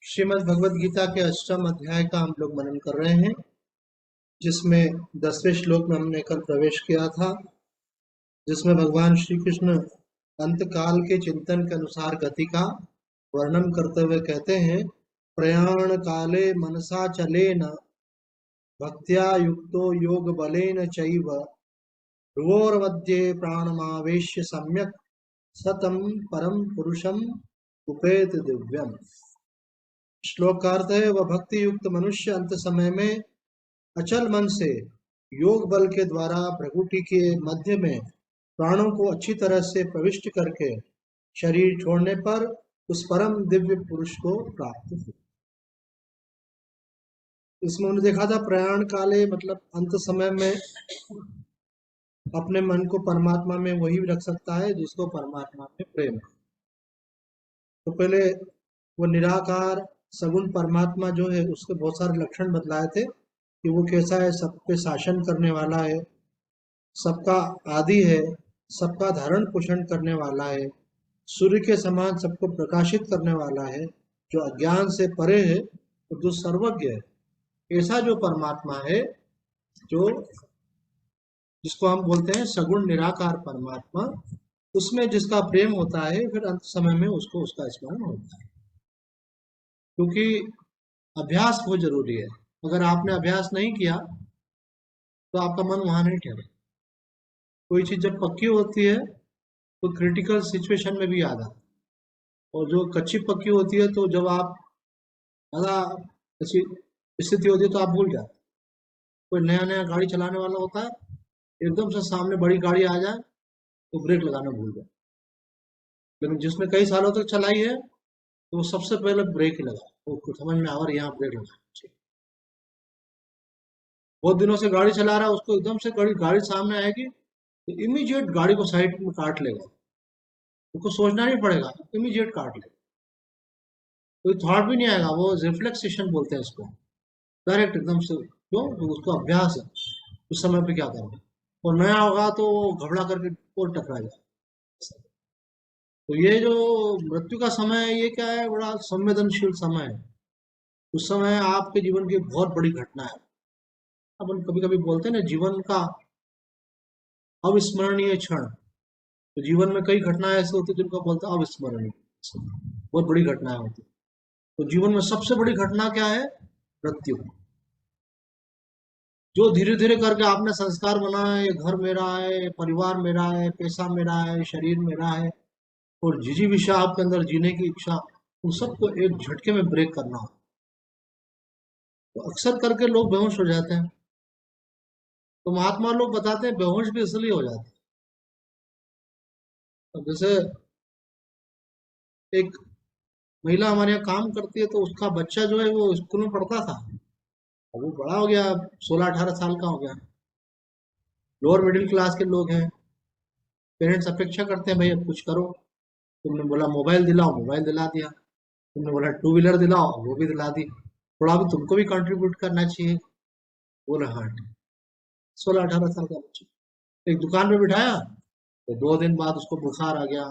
श्रीमद् भगवद गीता के अष्टम अध्याय का हम लोग मनन कर रहे हैं, जिसमें 10वें श्लोक में हमने कल प्रवेश किया था, जिसमें भगवान श्री कृष्ण अंत काल के चिंतन के अनुसार गति का वर्णन करते हुए कहते हैं, प्रयाण काले मनसा चलेन भक्त्या युक्तो योग बलेन चैव भ्रुवोर्मध्ये प्राणमावेश्य सम्यक सतम परम पुरुषम उपेत दिव्यम। श्लोक का अर्थ है, वह भक्ति युक्त मनुष्य अंत समय में अचल मन से योग बल के द्वारा प्रकृति के मध्य में प्राणों को अच्छी तरह से प्रविष्ट करके शरीर छोड़ने पर उस परम दिव्य पुरुष को प्राप्त हो। इसमें उन्होंने देखा था, प्रयाण काले मतलब अंत समय में अपने मन को परमात्मा में वही रख सकता है जिसको परमात्मा में प्रेम है। तो पहले वो निराकार सगुण परमात्मा जो है उसके बहुत सारे लक्षण बतलाए थे कि वो कैसा है, सब पे शासन करने वाला है, सबका आदि है, सबका धारण पोषण करने वाला है, सूर्य के समान सबको प्रकाशित करने वाला है, जो अज्ञान से परे है और जो सर्वज्ञ है। ऐसा जो परमात्मा है, जो जिसको हम बोलते हैं सगुण निराकार परमात्मा, उसमें जिसका प्रेम होता है फिर अंत समय में उसको उसका स्मरण होता है। क्योंकि अभ्यास बहुत जरूरी है। अगर आपने अभ्यास नहीं किया तो आपका मन वहां नहीं ठहरे। कोई चीज जब पक्की होती है तो क्रिटिकल सिचुएशन में भी याद आता है, और जो कच्ची पक्की होती है तो जब आप ज्यादा ऐसी स्थिति होती है तो आप भूल जाते। कोई नया नया गाड़ी चलाने वाला होता है, एकदम से सामने बड़ी गाड़ी आ जाए तो ब्रेक लगाना भूल जाए, लेकिन जिसने कई सालों तक चलाई है तो वो सबसे पहले ब्रेक ही लगा, वो समझ में आ रहा है यहाँ ब्रेक लगा। बहुत दिनों से गाड़ी चला रहा है, उसको एकदम से गाड़ी सामने आएगी तो इमीडिएट गाड़ी को साइड में काट लेगा, उसको सोचना नहीं पड़ेगा, इमीडिएट काट लेगा, कोई थॉट भी नहीं आएगा। वो रिफ्लेक्सेशन बोलते हैं इसको, डायरेक्ट एकदम से। क्यों? तो उसको अभ्यास है उस समय पे क्या करना। और नया होगा तो घबरा करके और टकरा जाए। तो ये जो मृत्यु का समय है, ये क्या है, बड़ा संवेदनशील समय है। उस समय आपके जीवन की बहुत बड़ी घटना है। अपन कभी कभी बोलते हैं ना, जीवन का अविस्मरणीय क्षण। तो जीवन में कई घटनाएं ऐसी होती है जिनको बोलते हैं अविस्मरणीय, बहुत बड़ी घटनाएं होती है। तो जीवन में सबसे बड़ी घटना क्या है? मृत्यु। जो धीरे धीरे करके आपने संस्कार बनाए, ये घर मेरा है, परिवार मेरा है, पैसा मेरा है, शरीर मेरा है, और जिजीविषा आपके अंदर जीने की इच्छा, उन सबको एक झटके में ब्रेक करना हो। तो अक्सर करके लोग बेहोश हो जाते हैं। तो महात्मा लोग बताते हैं बेहोश भी इसलिए हो जाते हैं। जैसे एक महिला हमारे यहाँ काम करती है, तो उसका बच्चा जो है वो स्कूल में पढ़ता था, अब वो बड़ा हो गया, 16-18 साल का हो गया। लोअर मिडिल क्लास के लोग हैं, पेरेंट्स अपेक्षा करते हैं भाई अब कुछ करो। तुमने बोला मोबाइल दिलाओ, मोबाइल दिला दिया। तुमने बोला टू व्हीलर दिलाओ, वो भी दिला दी। थोड़ा भी तुमको भी कंट्रीब्यूट करना चाहिए। बोला हाँ ठीक। 16-18 साल का बच्चा एक दुकान पे बिठाया, तो 2 दिन बाद उसको बुखार आ गया,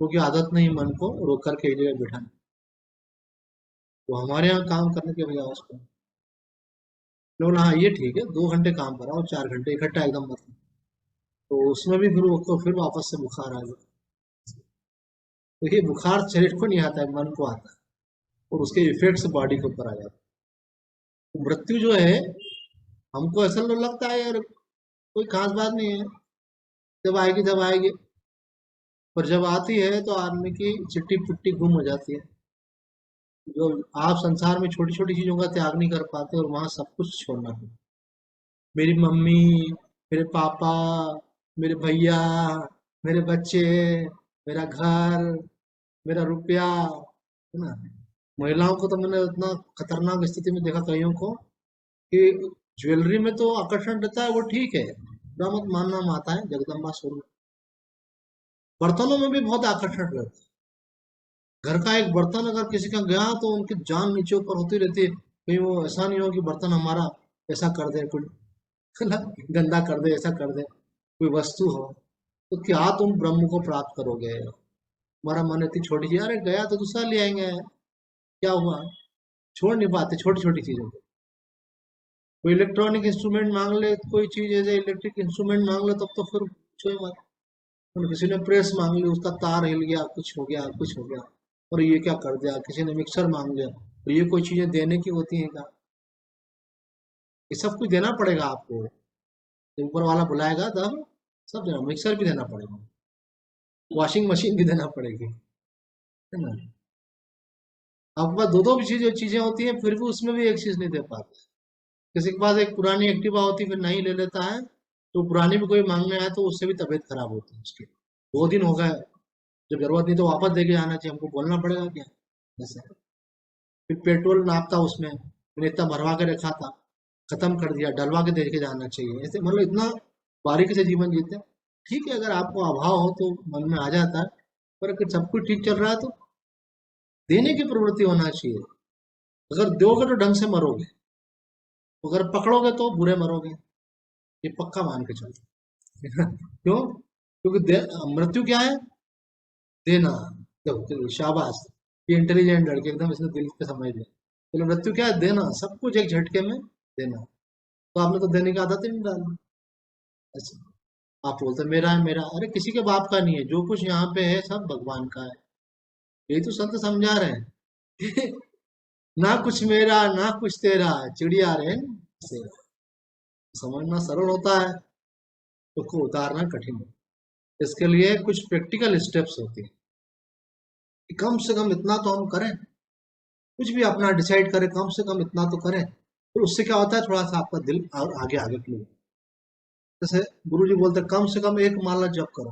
क्योंकि आदत नहीं मन को रोक करके एक जगह बिठाने। तो हमारे यहाँ काम करने के बजाय उसको बोला हाँ ये ठीक है, 2 घंटे काम कराओ, 4 घंटे इकट्ठा एकदम मत। तो उसमें भी फिर उसको फिर वापस से बुखार आ गया। तो ये बुखार शरीर को नहीं आता है, मन को आता है, और उसके इफेक्ट्स बॉडी के ऊपर आ जाते हैं। तो मृत्यु जो है, हमको ऐसा लगता है यार कोई खास बात नहीं है, जब आएगी जब आएगी, पर जब आती है तो आदमी की चिट्टी पुट्टी गुम हो जाती है। जो आप संसार में छोटी छोटी चीजों का त्याग नहीं कर पाते, और वहां सब कुछ छोड़ना पड़ता। मेरी मम्मी, मेरे पापा, मेरे भैया, मेरे बच्चे, मेरा घर, मेरा रुपया, है ना। महिलाओं को तो मैंने उतना खतरनाक स्थिति में देखा कईयों को, कि ज्वेलरी में तो आकर्षण रहता है, वो ठीक है, बुरा मत मानना, माता है जगदम्बा स्वरूप। बर्तनों में भी बहुत आकर्षण रहता है। घर का एक बर्तन अगर किसी का गया तो उनकी जान नीचे ऊपर होती रहती है, कहीं वो ऐसा नहीं हो कि बर्तन हमारा ऐसा कर दे, कुछ गंदा कर दे, ऐसा कर दे, कोई वस्तु हो। तो क्या तुम ब्रह्म को प्राप्त करोगे? हमारा मन इतनी छोटी सी, अरे गया तो दूसरा ले आएंगे, क्या हुआ, छोड़ नहीं पाते छोटी छोटी चीजों को। कोई इलेक्ट्रॉनिक इंस्ट्रूमेंट मांग ले, कोई चीज ऐसे इलेक्ट्रिक इंस्ट्रूमेंट मांग ले, तब तो फिर छुए मत। और किसी ने प्रेस मांग ली, उसका तार हिल गया, कुछ हो गया, कुछ हो गया, और ये क्या कर दिया। किसी ने मिक्सर मांग लिया, तो ये कोई चीजें देने की होती हैं क्या? ये सब कुछ देना पड़ेगा आपको, जब ऊपर वाला बुलाएगा तब सब देना। मिक्सर भी देना पड़ेगा, वॉशिंग मशीन भी देना पड़ेगी, है ना। आपके पास दो दो भी चीजें चीजें होती हैं, फिर भी उसमें भी एक चीज नहीं दे पाते। किसी के पास एक पुरानी एक्टिवा होती, फिर नहीं ले लेता है, तो पुरानी भी कोई मांगने आए तो उससे भी तबीयत खराब होती है उसकी। 2 दिन हो गए, जब जरूरत नहीं तो वापस दे के आना चाहिए, हमको बोलना पड़ेगा क्या ऐसे। फिर पेट्रोल नापता उसमें, मैंने इतना भरवा के रखा था, खत्म कर दिया, डलवा के दे के जाना चाहिए, ऐसे मतलब इतना बारीकी से जीवन जीते हैं। ठीक है, अगर आपको अभाव हो तो मन में आ जाता है, पर अगर सब कुछ ठीक चल रहा है तो देने की प्रवृत्ति होना चाहिए। अगर दोगे तो ढंग से मरोगे, अगर पकड़ोगे तो बुरे मरोगे, ये पक्का मान के चलो। क्यों? क्योंकि मृत्यु क्या है? देना। देखो चलो, शाबाश, ये इंटेलिजेंट लड़के एकदम इसने दिल पे समझ लिया। चलो, मृत्यु क्या है? देना, सब कुछ एक झटके में देना। तो आपने तो देने की आदत ही नहीं डाली। अच्छा, आप बोलते मेरा है मेरा, अरे किसी के बाप का नहीं है, जो कुछ यहाँ पे है सब भगवान का है। यही तो संत समझा रहे हैं। ना कुछ मेरा ना कुछ तेरा, चिड़िया रे से। समझना सरल होता है, उसको उतारना कठिन है। इसके लिए कुछ प्रैक्टिकल स्टेप्स होती हैं कि कम से कम इतना तो हम करें, कुछ भी अपना डिसाइड करें, कम से कम इतना तो करें। तो उससे क्या होता है, थोड़ा सा आपका दिल और आगे आगे खुले। जैसे गुरु जी बोलते हैं, कम से कम एक माला जप करो,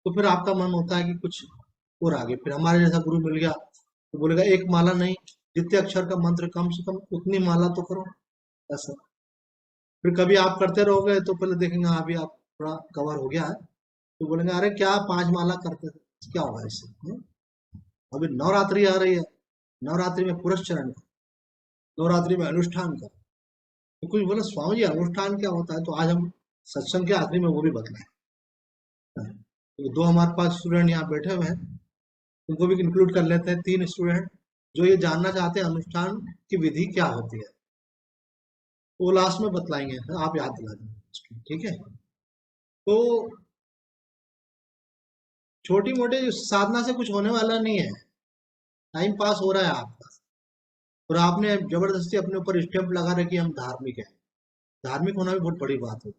तो फिर आपका मन होता है कि कुछ और आगे। फिर हमारे जैसा गुरु मिल गया तो बोलेगा एक माला नहीं, जितने अक्षर का मंत्र, कम से कम उतनी माला तो करो, ऐसा। फिर कभी आप करते रहोगे तो पहले देखेंगे हाँ अभी आप थोड़ा कवर हो गया है, तो बोलेंगे अरे क्या 5 माला करते थे, क्या होगा इससे, अभी नवरात्रि आ रही है, नवरात्रि में पुरस्चरण कर, नवरात्रि में अनुष्ठान कर। तो कुछ बोले स्वामी जी अनुष्ठान क्या होता है, तो आज हम सत्संग के आखिरी में वो भी बतलाएं। तो दो हमारे पास स्टूडेंट यहाँ बैठे हुए हैं, उनको भी इंक्लूड कर लेते हैं, 3 स्टूडेंट जो ये जानना चाहते हैं अनुष्ठान की विधि क्या होती है, वो लास्ट में बतलाएंगे, आप याद दिला देंगे, ठीक है। तो छोटी मोटी साधना से कुछ होने वाला नहीं है, टाइम पास हो रहा है आपका, और आपने जबरदस्ती अपने ऊपर स्टैंप लगा रहे कि हम धार्मिक है। धार्मिक होना भी बहुत बड़ी बात है।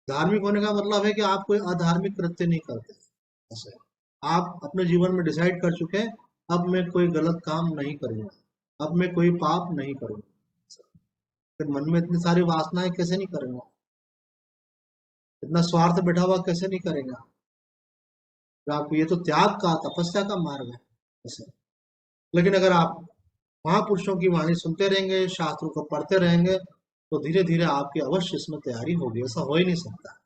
धार्मिक होने का मतलब है कि आप कोई अधार्मिक कृत्य नहीं करते, ऐसे आप अपने जीवन में डिसाइड कर चुके हैं, अब मैं कोई गलत काम नहीं करूंगा, अब मैं कोई पाप नहीं करूंगा। फिर मन में इतनी सारी वासनाएं कैसे नहीं करेंगे, इतना स्वार्थ बैठा हुआ कैसे नहीं करेगा। तो आपको ये तो त्याग का, तपस्या का मार्ग है ऐसे। लेकिन अगर आप महापुरुषों की वाणी सुनते रहेंगे, शास्त्रों को पढ़ते रहेंगे, तो धीरे धीरे आपकी अवश्य इसमें तैयारी होगी, ऐसा हो ही नहीं सकता।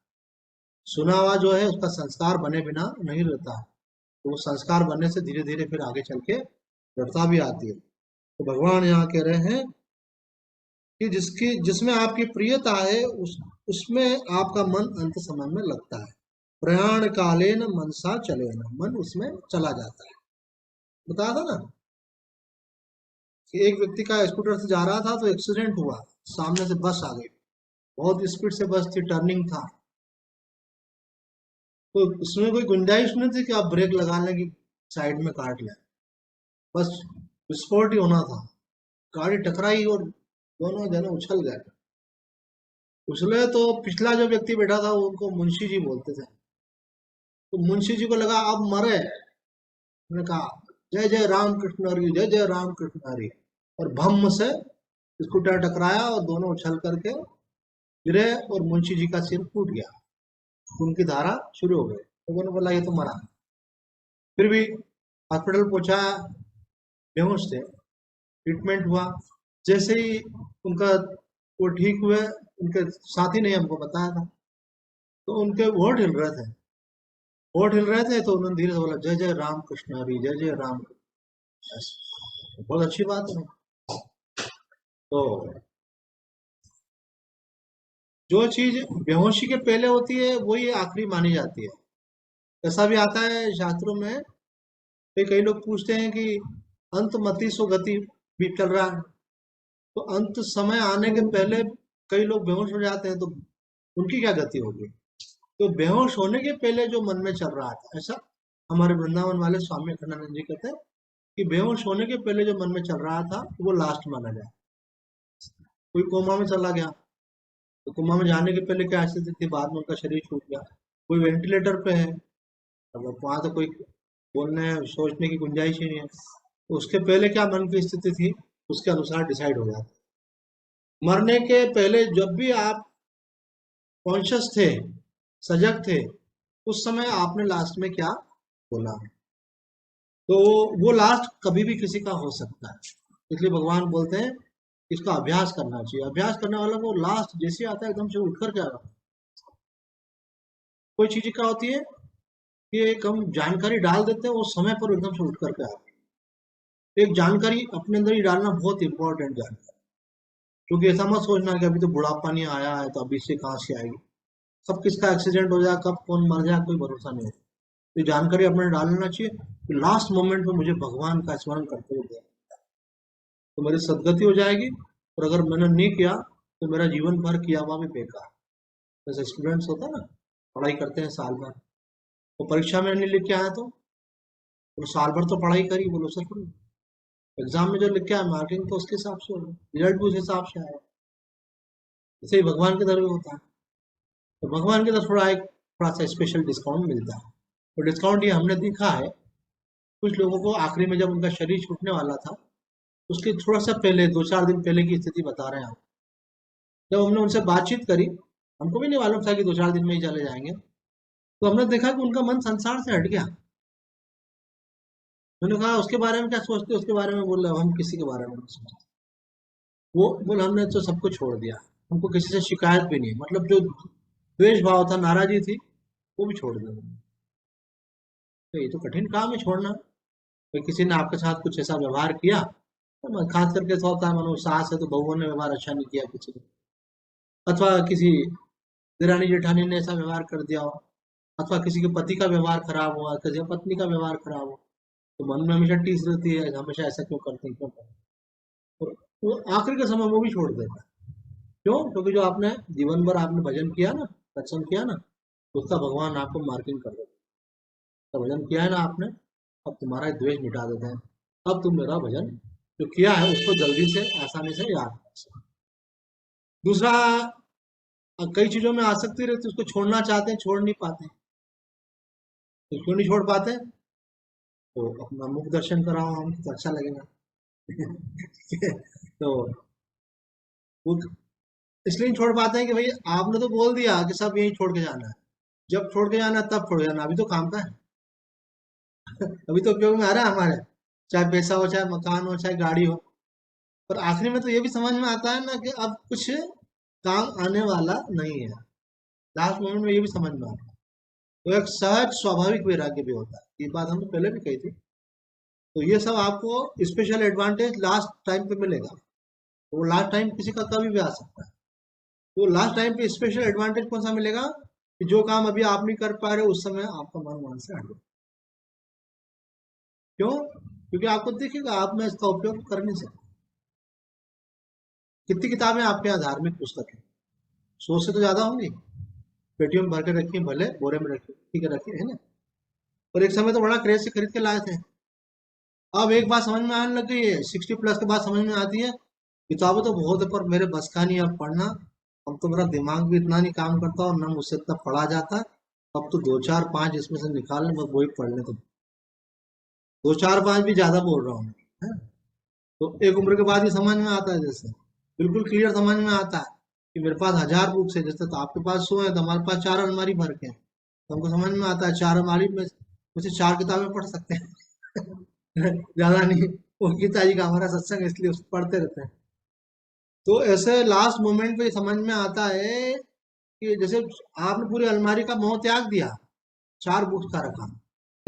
सुना हुआ जो है उसका संस्कार बने बिना नहीं रहता है, तो वो संस्कार बनने से धीरे धीरे फिर आगे चल के दृढ़ता भी आती है। तो भगवान यहाँ कह रहे हैं कि जिसकी जिसमें आपकी प्रियता है उसमें आपका मन अंत समय में लगता है। प्रयाण कालेन मनसा चले न, मन उसमें चला जाता है। बताया था ना कि एक व्यक्ति का स्कूटर से जा रहा था तो एक्सीडेंट हुआ, सामने से बस आ गई, बहुत स्पीड से बस थी, टर्निंग था, तो उसमें कोई गुंजाइश नहीं थी कि आप ब्रेक लगा लें कि साइड में काट लें, बस विस्फोट ही होना था। गाड़ी टकराई और दोनों जने उछल गए। उछले तो पिछला जो व्यक्ति बैठा था वो उनको मुंशी जी बोलते थे, तो मुंशी जी को लगा अब मरे। उन्होंने कहा जय जय राम कृष्ण हरि, जय जय राम कृष्ण हरि, और भम्म से स्कूटर टकराया और दोनों उछल करके गिरे और मुंशी जी का सिर फूट गया, खून की धारा शुरू हो गई। तो उन्होंने बोला ये तो मरा। फिर भी हॉस्पिटल पहुंचा, बेहोश थे, ट्रीटमेंट हुआ। जैसे ही उनका वो ठीक हुए, उनके साथी ने हमको बताया था, तो उनके होठ हिल रहे थे, होठ हिल रहे थे, तो उन्होंने धीरे से बोला जय जय राम कृष्ण हरि, जय जय राम। तो बहुत अच्छी बात है। तो जो चीज बेहोशी के पहले होती है वही आखिरी मानी जाती है। ऐसा भी आता है शास्त्रों में, कई कई लोग पूछते हैं कि अंत मति सो गति भी चल रहा है। तो अंत समय आने के पहले कई लोग बेहोश हो जाते हैं, तो उनकी क्या गति होगी? तो बेहोश होने के पहले जो मन में चल रहा था, ऐसा हमारे वृंदावन वाले स्वामी अखंडानंद जी कहते हैं कि बेहोश होने के पहले जो मन में चल रहा था वो लास्ट माना जाए। कोई कोमा में चला गया, तो कोमा में जाने के पहले क्या स्थिति थी, बाद में उनका शरीर छूट गया। कोई वेंटिलेटर पे है, अब वहां तो कोई बोलने सोचने की गुंजाइश ही नहीं है, तो उसके पहले क्या मन की स्थिति थी उसके अनुसार डिसाइड हो जाता। मरने के पहले जब भी आप कॉन्शियस थे, सजग थे, उस समय आपने लास्ट में क्या बोला, तो वो लास्ट कभी भी किसी का हो सकता है। इसलिए भगवान बोलते हैं इसका अभ्यास करना चाहिए। अभ्यास करने वाला को लास्ट जैसे आता है एकदम से उठकर क्या होगा। कोई चीज क्या होती है कि एक हम जानकारी डाल देते हैं, वो समय पर एकदम से उठ करके आती है। एक जानकारी अपने अंदर ही डालना बहुत इंपॉर्टेंट जानकारी, क्योंकि ऐसा मत सोचना कि अभी तो बुढ़ापा नहीं आया है तो अभी से कहाँ से आएगी। कब किसका एक्सीडेंट हो जाए, कब कौन मर जाए, कोई भरोसा नहीं है। ये जानकारी अपने डालना चाहिए कि लास्ट मोमेंट में मुझे भगवान का स्मरण करते हुए तो मेरी सदगति हो जाएगी। और अगर मैंने नहीं किया तो मेरा जीवन भर किया हुआ भी बेकार। जैसे स्टूडेंट्स होता है ना, पढ़ाई करते हैं साल भर, तो परीक्षा में नहीं लिख के आया तो साल भर तो पढ़ाई करी, बोलो सर एग्जाम में जो लिख के आया मार्किंग तो उसके हिसाब से होगा, रिजल्ट भी उस हिसाब से आया। ऐसे ही भगवान की तरफ भी होता है। तो भगवान की तरफ थोड़ा सा स्पेशल डिस्काउंट मिलता है। तो डिस्काउंट ये हमने देखा है कुछ लोगों को आखिरी में जब उनका शरीर छूटने वाला था, उसके थोड़ा सा पहले 2-4 दिन पहले की स्थिति बता रहे हैं हम। जब हमने उनसे बातचीत करी, हमको भी नहीं मालूम था कि 2-4 दिन में ही चले जाएंगे, तो हमने देखा कि उनका मन संसार से हट गया। मैंने कहा उसके बारे में क्या सोचते हो, उसके बारे में बोल रहे हो, हम किसी के बारे में नहीं सोचते। वो बोले हमने तो सब कुछ छोड़ दिया, हमको किसी से शिकायत भी नहीं, मतलब जो द्वेष भाव था, नाराजगी थी, वो भी छोड़ दिया। तो ये तो कठिन काम है छोड़ना। तो किसी ने आपके साथ कुछ ऐसा व्यवहार किया, तो खास करके ऐसा होता है मानो सास है तो बहुओं ने व्यवहार अच्छा नहीं किया किसी ने, अथवा किसी देरानी जेठानी ने ऐसा व्यवहार कर दिया हो, अथवा किसी के पति का व्यवहार खराब हुआ, किसी की पत्नी का व्यवहार खराब हो, तो मन में हमेशा टीस रहती है, हमेशा ऐसा क्यों करते हैं, क्यों करते हैं। तो वो आखिर के समय वो भी छोड़ देता है। क्यों? क्योंकि जो आपने जीवन भर आपने भजन किया ना, सत्संग किया ना, उसका भगवान आपको मार्किंग कर देता है। तो भजन किया है ना आपने, अब तुम्हारा द्वेष मिटा देते हैं। अब तुम मेरा भजन जो किया है उसको जल्दी से आसानी से याद कर सकते। दूसरा, कई चीजों में आसक्ति रहती है, उसको छोड़ना चाहते हैं, छोड़ नहीं पाते। तो क्यों नहीं छोड़ पाते? तो अपना मुख दर्शन कराओ हम तो अच्छा लगेगा। तो वो इसलिए नहीं छोड़ पाते हैं कि भाई आपने तो बोल दिया कि सब यही छोड़ के जाना है। जब छोड़ के जाना है तब छोड़ के जाना, अभी तो काम का है। अभी तो उपयोग में आ रहा है हमारे, चाहे पैसा हो, चाहे मकान हो, चाहे गाड़ी हो। पर आखिरी में तो ये भी समझ में आता है ना कि अब कुछ काम आने वाला नहीं है। लास्ट मोमेंट में ये भी समझ में आता है। तो एक सहज स्वाभाविक वैराग्य भी होता है, ये बात हमने पहले भी कही थी। तो ये सब आपको स्पेशल एडवांटेज लास्ट टाइम पे मिलेगा। तो वो लास्ट टाइम किसी का कभी भी आ सकता है। तो लास्ट टाइम पे स्पेशल एडवांटेज कौन सा मिलेगा कि जो काम अभी आप नहीं कर पा रहे उस समय आपका मन वहां से हट। क्यों? क्योंकि आपको दिखेगा आप में इसका उपयोग कर नहीं सकते। कितनी किताबें आपके यहाँ धार्मिक पुस्तक है, 100 से तो ज्यादा होंगी। पेटियों में भर के रखिए, भले बोरे में रखिए, ठीक है रखिए, है ना। और एक समय तो बड़ा क्रेज से खरीद के लाए थे। अब एक बात समझ में आने लग गई है, 60+ के बाद समझ में आती है किताबें तो बहुत है पर मेरे बस का नहीं अब पढ़ना। अब तो मेरा दिमाग भी इतना नहीं काम करता और ना मुझसे इतना पढ़ा जाता। अब तो 2-4-5 इसमें से निकाल लें, बस वही पढ़ लें। तो 2-4-5 भी ज्यादा बोल रहा हूँ मैं, है? तो एक उम्र के बाद ही समझ में आता है, जैसे बिल्कुल क्लियर समझ में आता है कि मेरे पास 1000 बुक्स है, जैसे तो आपके पास 100 है, तो हमारे पास 4 अलमारी भर के हैं। तो हमको समझ में आता है 4 अलमारी में मुझे 4 किताबें पढ़ सकते हैं। ज्यादा नहीं। वो गीता जी का हमारा सत्संग इसलिए उसको पढ़ते रहते हैं। तो ऐसे लास्ट मोमेंट पे समझ में आता है कि जैसे आपने पूरी अलमारी का मोह त्याग दिया, 4 बुक्स का रखा।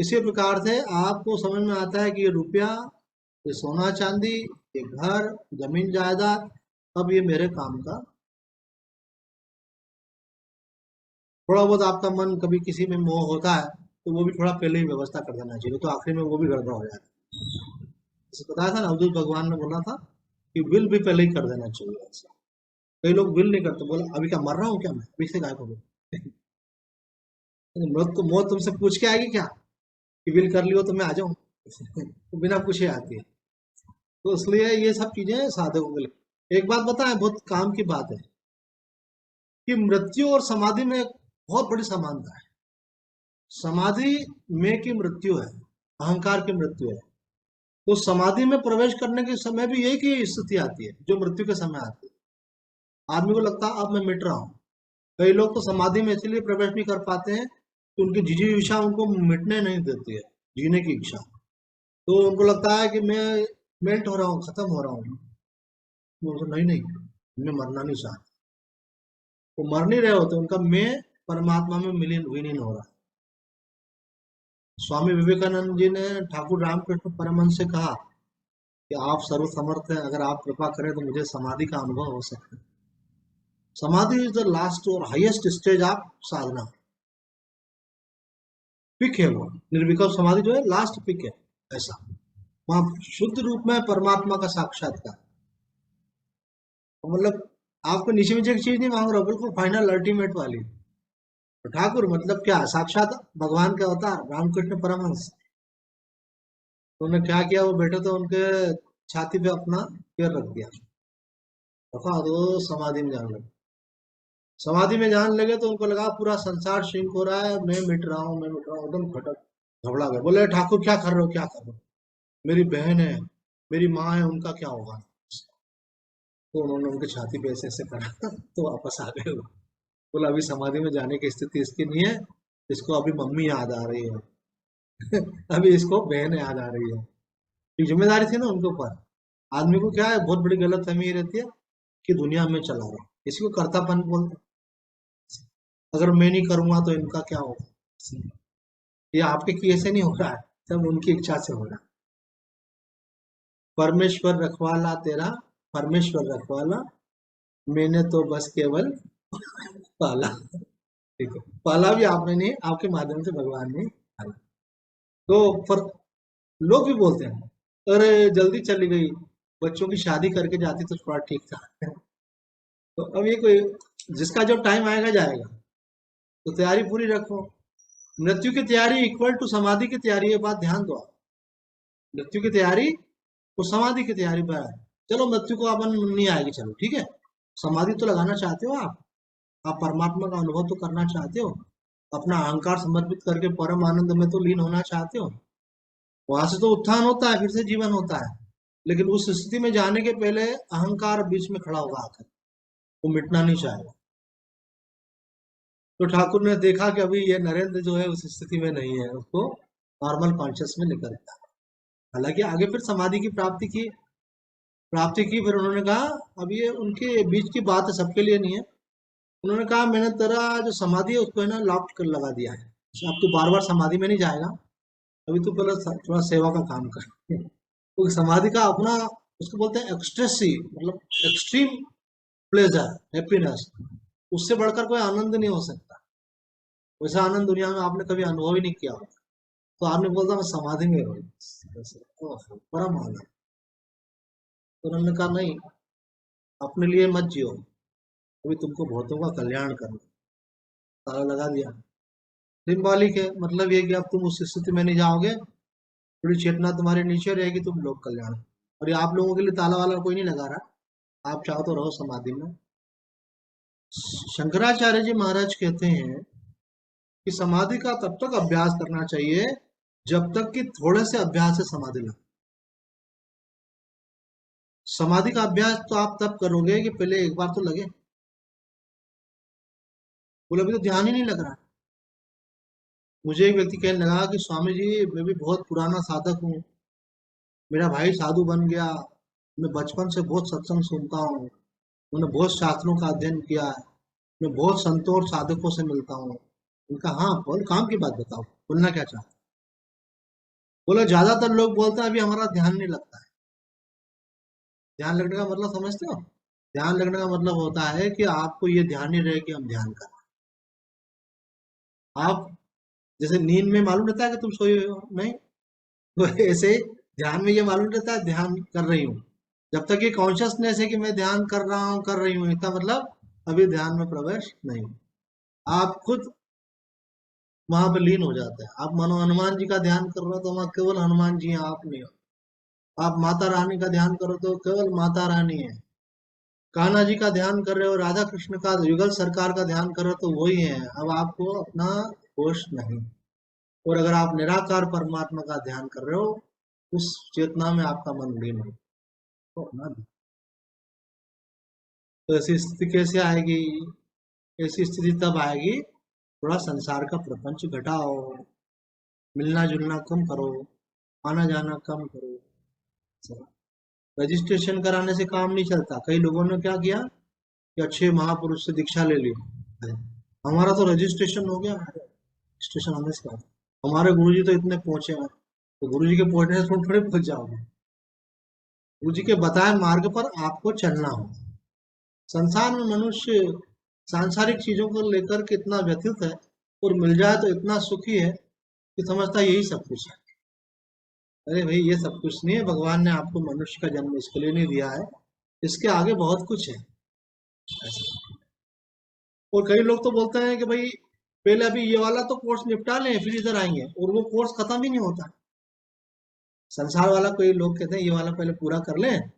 इसी प्रकार से आपको समझ में आता है कि ये रुपया, ये सोना चांदी, ये घर, जमीन जायदाद, अब ये मेरे काम का। थोड़ा बहुत आपका मन कभी किसी में मोह होता है तो वो भी थोड़ा पहले ही व्यवस्था कर देना चाहिए, तो आखिर में वो भी गड़बड़ हो जाता है। जैसे बताया था ना, अवधूत भगवान ने बोला था कि विल भी पहले ही कर देना चाहिए ऐसा। कई लोग विल नहीं करते, बोला अभी क्या मर रहा हूँ क्या मैं, अभी से गायब हो गया। मौत तुमसे पूछ के आएगी क्या कि विल कर लियो तो मैं आ जाऊं। तो बिना पूछे आती है। तो इसलिए ये सब चीजें साधकों के लिए। एक बात बताएं, बहुत काम की बात है कि मृत्यु और समाधि में एक बहुत बड़ी समानता है। समाधि में की मृत्यु है, अहंकार की मृत्यु है। तो समाधि में प्रवेश करने के समय भी यही की स्थिति आती है जो मृत्यु के समय आती है। आदमी को लगता है अब मैं मिट रहा हूँ। कई लोग तो समाधि में इसलिए प्रवेश नहीं कर पाते हैं कि उनकी जिजीविषा उनको मिटने नहीं देती है, जीने की इच्छा। तो उनको लगता है कि मैं मेल्ट हो रहा हूँ, खत्म हो रहा हूँ। वो तो नहीं नहीं, मैं मरना नहीं चाहता। वो मर नहीं रहे होते, उनका मैं परमात्मा में विलीन हो रहा है। स्वामी विवेकानंद जी ने ठाकुर रामकृष्ण परमहंस से कहा कि आप सर्वसमर्थ हैं, अगर आप कृपा करें तो मुझे समाधि का अनुभव हो सकता है। समाधि इज द लास्ट और highest stage of sadhana. Peak है वो, निर्विकल्प समाधि जो है लास्ट पिक है ऐसा। वहां शुद्ध रूप में परमात्मा का साक्षात्कार। तो मतलब आपको नीचे नीचे की चीज नहीं मांग रहा, बिल्कुल फाइनल अल्टीमेट वाली। तो ठाकुर मतलब क्या, साक्षात भगवान का अवतार रामकृष्ण परमहंस। तो उन्होंने क्या किया, वो बेटे तो उनके छाती पे अपना पैर रख दिया, रखा तो समाधि में जाने लगे। समाधि में जाने लगे तो उनको लगा पूरा संसार सिंक हो रहा है, मैं मिट रहा हूँ, मैं मिट रहा हूँ, एकदम खटक घबरा गए। बोले ठाकुर क्या कर रहे हो, क्या कर रहे हो, मेरी बहन है, मेरी माँ है, उनका क्या होगा। तो उन्होंने उनकी छाती पे ऐसे ऐसे करा तो वापस आ गए वो। बोला अभी समाधि में जाने की स्थिति इसकी नहीं है, इसको अभी मम्मी याद आ रही है। अभी इसको बहन याद आ रही है। एक जिम्मेदारी थी ना उनके ऊपर। आदमी को क्या है, बहुत बड़ी गलत फहमी रहती है कि दुनिया में चला रहा, इसी को कर्तापन बोलते हैं। अगर मैं नहीं करूंगा तो इनका क्या होगा। ये आपके किए से नहीं हो रहा है, सब उनकी इच्छा से हो रहा है। परमेश्वर रखवाला तेरा, परमेश्वर रखवाला, मैंने तो बस केवल पाला। ठीक है, पाला भी आपने नहीं, आपके माध्यम से भगवान ने पाला। तो पर लोग भी बोलते हैं अरे जल्दी चली गई, बच्चों की शादी करके जाती तो थोड़ा ठीक था। तो अब ये कोई, जिसका जो टाइम आएगा जाएगा, तो तैयारी पूरी रखो। मृत्यु की तैयारी इक्वल टू समाधि की तैयारी, ये बात ध्यान दो आप। मृत्यु की तैयारी और समाधि की तैयारी पर है। चलो मृत्यु को अपन नहीं आएगी, चलो ठीक है, समाधि तो लगाना चाहते हो आप परमात्मा का अनुभव तो करना चाहते हो, अपना अहंकार समर्पित करके परम आनंद में तो लीन होना चाहते हो। वहां से तो उत्थान होता है, फिर से जीवन होता है। लेकिन उस स्थिति में जाने के पहले अहंकार बीच में खड़ा होगा आकर, वो मिटना नहीं चाहेगा। तो ठाकुर ने देखा कि अभी ये नरेंद्र जो है उस स्थिति में नहीं है, उसको नॉर्मल कॉन्शियस में लेकर गया। हालांकि आगे फिर समाधि की प्राप्ति की फिर उन्होंने कहा, अब ये उनके बीच की बात है, सबके लिए नहीं है। उन्होंने कहा मैंने तेरा जो समाधि है उसको है ना लॉक कर लगा दिया है, अब तू बार बार समाधि में नहीं जाएगा, अभी तू पहले थोड़ा सेवा का काम कर। तो समाधि का अपना, उसको बोलते हैं एक्सट्रेसी, मतलब एक्सट्रीम प्लेजर, हैप्पीनेस। उससे बढ़कर कोई आनंद नहीं हो सकता। वैसा आनंद दुनिया में आपने कभी अनुभव ही नहीं किया होगा। तो आपने बोलता मैं समाधि में हूँ, परम आनंद। तो उन्होंने कहा नहीं, अपने लिए मत जियो, अभी तुमको बहुतों का कल्याण करना। ताला लगा दिया। सिंबॉलिक है, मतलब ये कि अब तुम उस स्थिति में नहीं जाओगे, थोड़ी चेतना तुम्हारे नीचे रहेगी, तुम लोक कल्याण। और ये आप लोगों के लिए ताला वाला कोई नहीं लगा रहा, आप चाहो तो रहो समाधि में। शंकराचार्य जी महाराज कहते हैं कि समाधि का तब तक अभ्यास करना चाहिए जब तक कि थोड़े से अभ्यास से समाधि लगे। समाधि का अभ्यास तो आप तब करोगे कि पहले एक बार तो लगे। बोले अभी तो ध्यान ही नहीं लग रहा। मुझे एक व्यक्ति कहने लगा कि स्वामी जी मैं भी बहुत पुराना साधक हूँ, मेरा भाई साधु बन गया, मैं बचपन से बहुत सत्संग सुनता हूँ, मैंने बहुत शास्त्रों का अध्ययन किया है, मैं बहुत संतों और साधकों से मिलता हूँ। उनका हाँ बोल, काम की बात बताओ, बोलना क्या चाहते। बोला ज्यादातर लोग बोलते हैं अभी हमारा ध्यान नहीं लगता है। ध्यान लगने का मतलब समझते हो? ध्यान लगने का मतलब होता है कि आपको ये ध्यान नहीं रहे कि हम ध्यान कर रहे हैं। आप जैसे नींद में मालूम रहता है कि तुम सोए हो, नहीं? तो ऐसे ही ध्यान में ये मालूम रहता है ध्यान कर रही हूँ, जब तक ये कॉन्शियसनेस है कि मैं ध्यान कर रहा हूँ कर रही हूँ, इसका मतलब अभी ध्यान में प्रवेश नहीं हूँ। आप खुद वहां पर लीन हो जाते हैं। आप मानो हनुमान जी का ध्यान कर रहे हो तो वहां केवल हनुमान जी हैं, आप नहीं हो। आप माता रानी का ध्यान करो तो केवल माता रानी है। कान्हा जी का ध्यान कर रहे हो, राधा कृष्ण का, युगल सरकार का ध्यान कर रहे हो तो वही है। अब आपको अपना होश नहीं। और अगर आप निराकार परमात्मा का ध्यान कर रहे हो, उस चेतना में आपका मन लीन हो तो अपना तो ऐसी स्थिति कैसे आएगी? ऐसी स्थिति तब आएगी, थोड़ा संसार का प्रपंच घटाओ, मिलना जुलना कम करो, आना जाना कम करो। रजिस्ट्रेशन कराने से काम नहीं चलता। कई लोगों ने क्या किया कि अच्छे महापुरुष से दीक्षा ले ली, हमारा तो रजिस्ट्रेशन हो गया, रजिस्ट्रेशन होने से क्या? हमारे गुरुजी तो इतने पहुंचे हैं, तो गुरुजी के पहुंचने से तुम थोड़े पहुंच जाओगे। गुरुजी के बताए मार्ग पर आपको चलना हो। संसार में मनुष्य सांसारिक चीजों को लेकर के इतना व्यथित है, और मिल जाए तो इतना सुखी है कि समझता है यही सब कुछ है। अरे भाई, ये सब कुछ नहीं है। भगवान ने आपको मनुष्य का जन्म इसके लिए नहीं दिया है, इसके आगे बहुत कुछ है। और कई लोग तो बोलते हैं कि भाई पहले अभी ये वाला तो कोर्स निपटा लें फिर इधर आएंगे, और वो कोर्स खत्म ही नहीं होता। संसार वाला कोई लोग कहते हैं ये वाला पहले पूरा कर लें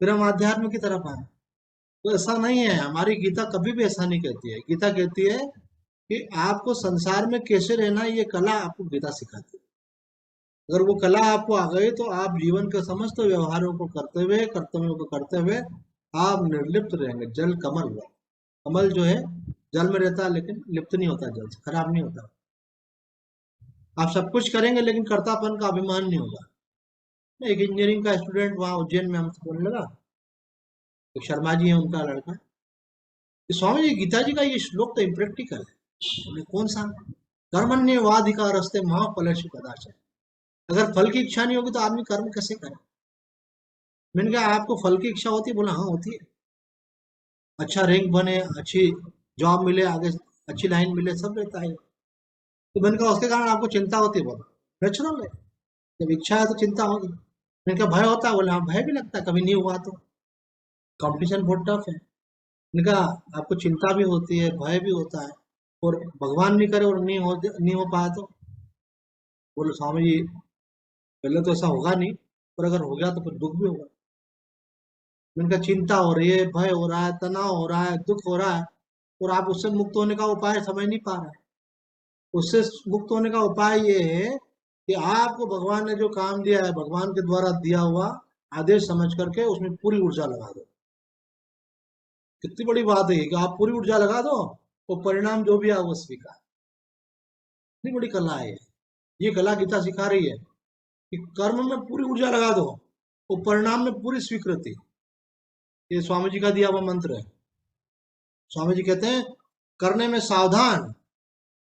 फिर हम आध्यात्म की तरफ आए। तो ऐसा नहीं है, हमारी गीता कभी भी ऐसा नहीं कहती है। गीता कहती है कि आपको संसार में कैसे रहना है, ये कला आपको गीता सिखाती है। अगर वो कला आपको आ गई तो आप जीवन के समस्त व्यवहारों को करते हुए, कर्तव्यों को करते हुए आप निर्लिप्त रहेंगे। जल कमल हुआ, कमल जो है जल में रहता है लेकिन लिप्त नहीं होता, जल से खराब नहीं होता। आप सब कुछ करेंगे लेकिन कर्तापन का अभिमान नहीं होगा। एक इंजीनियरिंग का स्टूडेंट वहाँ उज्जैन में हमसे बोलने लगा, एक शर्मा जी है उनका लड़का, कि स्वामी जी गीता जी का ये श्लोक तो इम्प्रैक्टिकल है। बोले कौन सा? कर्मण्येवाधिकारस्ते मां फलेषु कदाचन। अगर फल की इच्छा नहीं होगी तो आदमी कर्म कैसे करे? मैंने कहा आपको फल की इच्छा होती है? बोला हाँ होती है। अच्छा रैंक बने, अच्छी जॉब मिले, आगे अच्छी लाइन मिले, सब रहता है। तो मैंने कहा उसके कारण आपको चिंता होती है? बोला नेचुरल है, जब इच्छा है तो चिंता होगी। मैंने कहा भय होता है? बोला हाँ भय भी लगता है, कभी नहीं हुआ तो। कंपटीशन बहुत टफ है। मैंने कहा आपको चिंता भी होती है, भय भी होता है, और भगवान नहीं करे और नहीं हो पाया तो? बोले स्वामी जी पहले तो ऐसा होगा नहीं, पर अगर हो गया तो फिर दुख भी होगा। मैंने कहा चिंता हो रही है, भय हो रहा है, तनाव हो रहा है, दुख हो रहा है, और आप उससे मुक्त होने का उपाय समझ नहीं पा रहे हैं। उससे मुक्त होने का उपाय ये है कि आपको भगवान ने जो काम दिया है, भगवान के द्वारा दिया हुआ आदेश समझ करके उसमें पूरी ऊर्जा लगा दो। कितनी बड़ी बात है कि आप पूरी ऊर्जा लगा दो, तो परिणाम जो भी है वो स्वीकार। इतनी बड़ी कला है ये कला गीता सिखा रही है कि कर्म में पूरी ऊर्जा लगा दो, और परिणाम में पूरी स्वीकृति। ये स्वामी जी का दिया हुआ मंत्र है। स्वामी जी कहते हैं करने में सावधान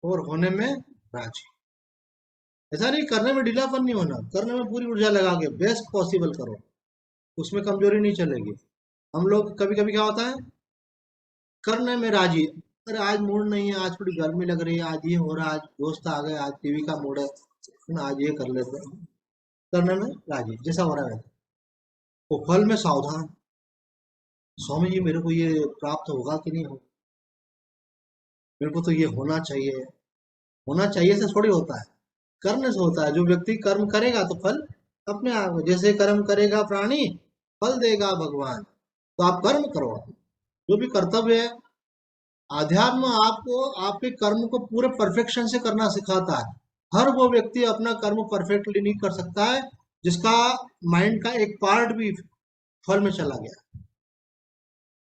और होने में राजी। ऐसा नहीं करने में ढीलापन नहीं होना, करने में पूरी ऊर्जा लगा के बेस्ट पॉसिबल करो, उसमें कमजोरी नहीं चलेगी। हम लोग कभी कभी क्या होता है, करने में राजी, अरे आज मूड नहीं है, आज थोड़ी गर्मी लग रही है, आज ये हो रहा है, आज दोस्त आ गए, आज टीवी का मूड है ना, आज ये कर लेते हैं। करने में राजी जैसा हो रहा है। वो फल में सावधान, स्वामी जी मेरे को ये प्राप्त होगा कि नहीं होगा, मेरे को तो ये होना चाहिए। होना चाहिए से थोड़ी होता है, करने से होता है। जो व्यक्ति कर्म करेगा तो फल अपने आप, जैसे कर्म करेगा प्राणी फल देगा भगवान। तो आप कर्म करो, जो भी कर्तव्य है। आध्यात्म आपको आपके कर्म को पूरे परफेक्शन से करना सिखाता है। हर वो व्यक्ति अपना कर्म परफेक्टली नहीं कर सकता है जिसका माइंड का एक पार्ट भी फल में चला गया।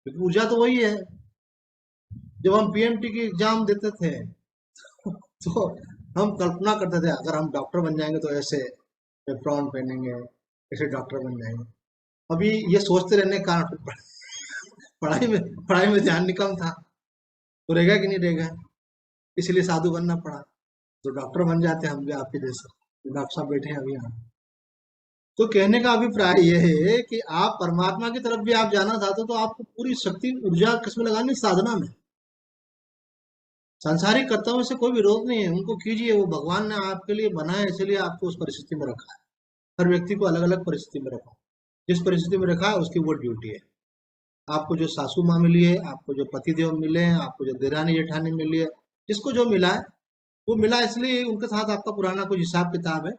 क्योंकि ऊर्जा तो वही है। जब हम पीएमटी की एग्जाम देते थे तो हम कल्पना करते थे अगर हम डॉक्टर बन जाएंगे तो ऐसे एप्रॉन पहनेंगे, ऐसे डॉक्टर बन जाएंगे। अभी ये सोचते रहने का कारण पढ़ाई में ध्यान नहीं कम था, तो रहेगा कि नहीं रहेगा, इसलिए साधु बनना पड़ा। तो डॉक्टर बन जाते हैं हम भी आपके जैसे, जो डॉक्टर साहब बैठे हैं अभी यहाँ। तो कहने का अभिप्राय ये है कि आप परमात्मा की तरफ भी आप जाना चाहते हो तो आपको पूरी शक्ति ऊर्जा किसमें लगानी? साधना में। सांसारिक कर्तव्यों से कोई विरोध नहीं है, उनको कीजिए, वो भगवान ने आपके लिए बनाए, इसलिए आपको उस परिस्थिति में रखा है। हर व्यक्ति को अलग अलग परिस्थिति में रखा, जिस परिस्थिति में रखा है उसकी वो ड्यूटी है। आपको जो सासू माँ मिली है, आपको जो पति देव मिले हैं, आपको जो देरानी जेठानी मिली है, जिसको जो मिला है वो मिला इसलिए उनके साथ आपका पुराना कुछ हिसाब किताब है।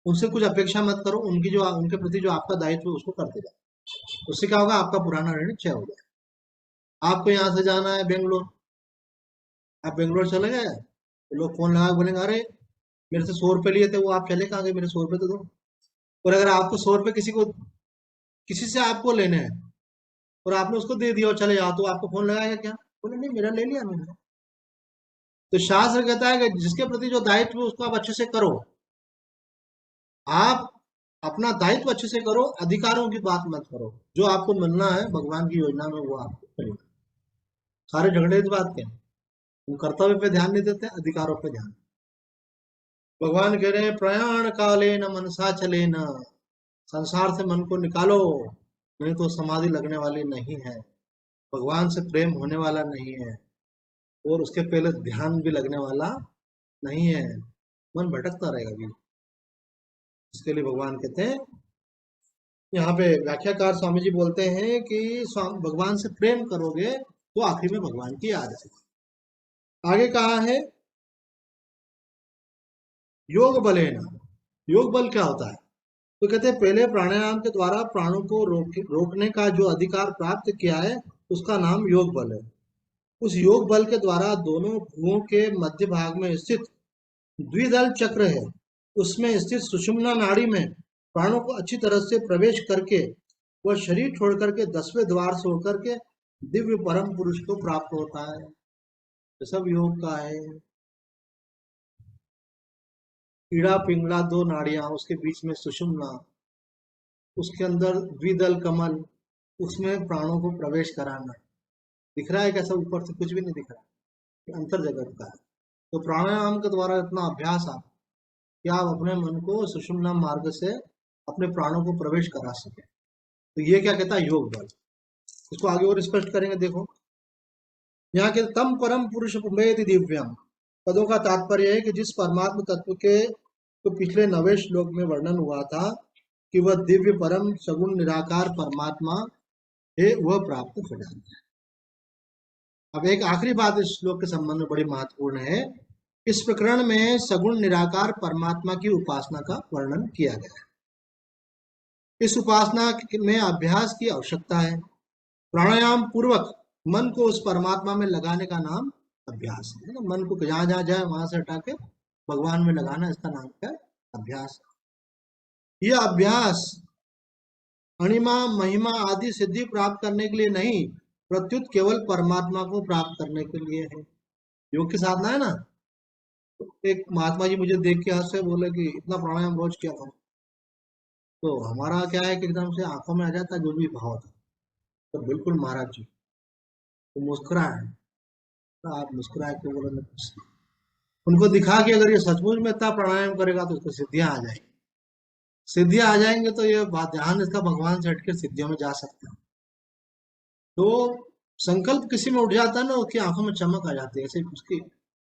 उनसे कुछ अपेक्षा मत करो, उनकी जो उनके प्रति जो आपका दायित्व है उसको करते जाओ। उससे क्या होगा, आपका पुराना ऋण क्षय हो जाए। आपको यहाँ से जाना है बेंगलोर, आप बेंगलोर चले गए तो लोग फोन लगा के बोलेंगे अरे मेरे से 100 रुपये लिए थे, वो आप चले कहाँ गए, मेरे 100 रुपये तो दो। और अगर आपको 100 रुपये किसी से आपको लेने हैं और आपने उसको दे दिया और चले जाओ, तो आपको फोन लगाएगा क्या, बोले नहीं मेरा ले लिया मैंने। तो शास्त्र कहता है कि जिसके प्रति जो दायित्व है उसको आप अच्छे से करो। आप अपना दायित्व अच्छे से करो, अधिकारों की बात मत करो। जो आपको मिलना है भगवान की योजना में वो आपको करेगा। सारे झगड़े इस बात के हैं, तुम कर्तव्य पे ध्यान नहीं देते, अधिकारों पे ध्यान। भगवान कह रहे हैं प्रयाण काले न मनसा चले न, संसार से मन को निकालो, नहीं तो समाधि लगने वाली नहीं है, भगवान से प्रेम होने वाला नहीं है, और उसके पहले ध्यान भी लगने वाला नहीं है, मन भटकता रहेगा भी। इसके लिए भगवान कहते हैं, यहाँ पे व्याख्याकार स्वामी जी बोलते हैं कि भगवान से प्रेम करोगे तो आखिर में भगवान की याद आएगी। आगे कहा है योग बलेन। योग बल क्या होता है, तो कहते हैं पहले प्राणायाम के द्वारा प्राणों को रोकने का जो अधिकार प्राप्त किया है उसका नाम योग बल है। उस योग बल के द्वारा दोनों भुवों के मध्य भाग में स्थित द्विदल चक्र है, उसमें स्थित सुषुम्ना नाड़ी में प्राणों को अच्छी तरह से प्रवेश करके वह शरीर छोड़ करके 10वें द्वार से होकर के दिव्य परम पुरुष को प्राप्त होता है। ये सब योग का है। ईड़ा पिंगला दो नाड़ियां, उसके बीच में सुषुम्ना, उसके अंदर द्विदल कमल, उसमें प्राणों को प्रवेश कराना। दिख रहा है कैसा, ऊपर से कुछ भी नहीं दिख रहा, ये अंतर जगत का है। तो प्राणायाम के द्वारा इतना अभ्यास आप कि आप अपने मन को सुषुम्ना मार्ग से अपने प्राणों को प्रवेश करा सके, तो ये क्या कहता है योग बल। इसको आगे और स्पष्ट करेंगे, देखो यहाँ के तम परम पुरुष पुमेति दिव्यम पदों का तात्पर्य है कि जिस परमात्मा तत्व के तो पिछले 9वें श्लोक में वर्णन हुआ था कि वह दिव्य परम सगुण निराकार परमात्मा है, वह प्राप्त हो जाता है। अब एक आखिरी बात इस श्लोक के संबंध में बड़ी महत्वपूर्ण है। इस प्रकरण में सगुण निराकार परमात्मा की उपासना का वर्णन किया गया है। इस उपासना में अभ्यास की आवश्यकता है। प्राणायाम पूर्वक मन को उस परमात्मा में लगाने का नाम अभ्यास है ना। मन को जहां जहां जाए वहां से हटा के भगवान में लगाना, इसका नाम क्या है, अभ्यास। यह अभ्यास अणिमा महिमा आदि सिद्धि प्राप्त करने के लिए नहीं, प्रत्युत केवल परमात्मा को प्राप्त करने के लिए है। योग की साधना है ना। एक महात्मा जी मुझे देख के हंसे, बोले कि इतना प्राणायाम रोज किया था। तो हमारा क्या है कि एकदम से आंखों में आ जाता है जो भी भाव था। तो बिल्कुल महाराज जी तो मुस्कुराए, तो आप मुस्कुराए के बोले मैं कुछ नहीं। उनको दिखा कि अगर ये सचमुच में इतना प्राणायाम करेगा तो उसको सिद्धियां आ जाएंगी। सिद्धियां आ जाएंगे तो ये बात ध्यान इसका भगवान से हटकर सिद्धियों में जा सकता है। तो संकल्प किसी में उठ जाता है ना, उसकी आंखों में चमक आ जाती है, ऐसे उसकी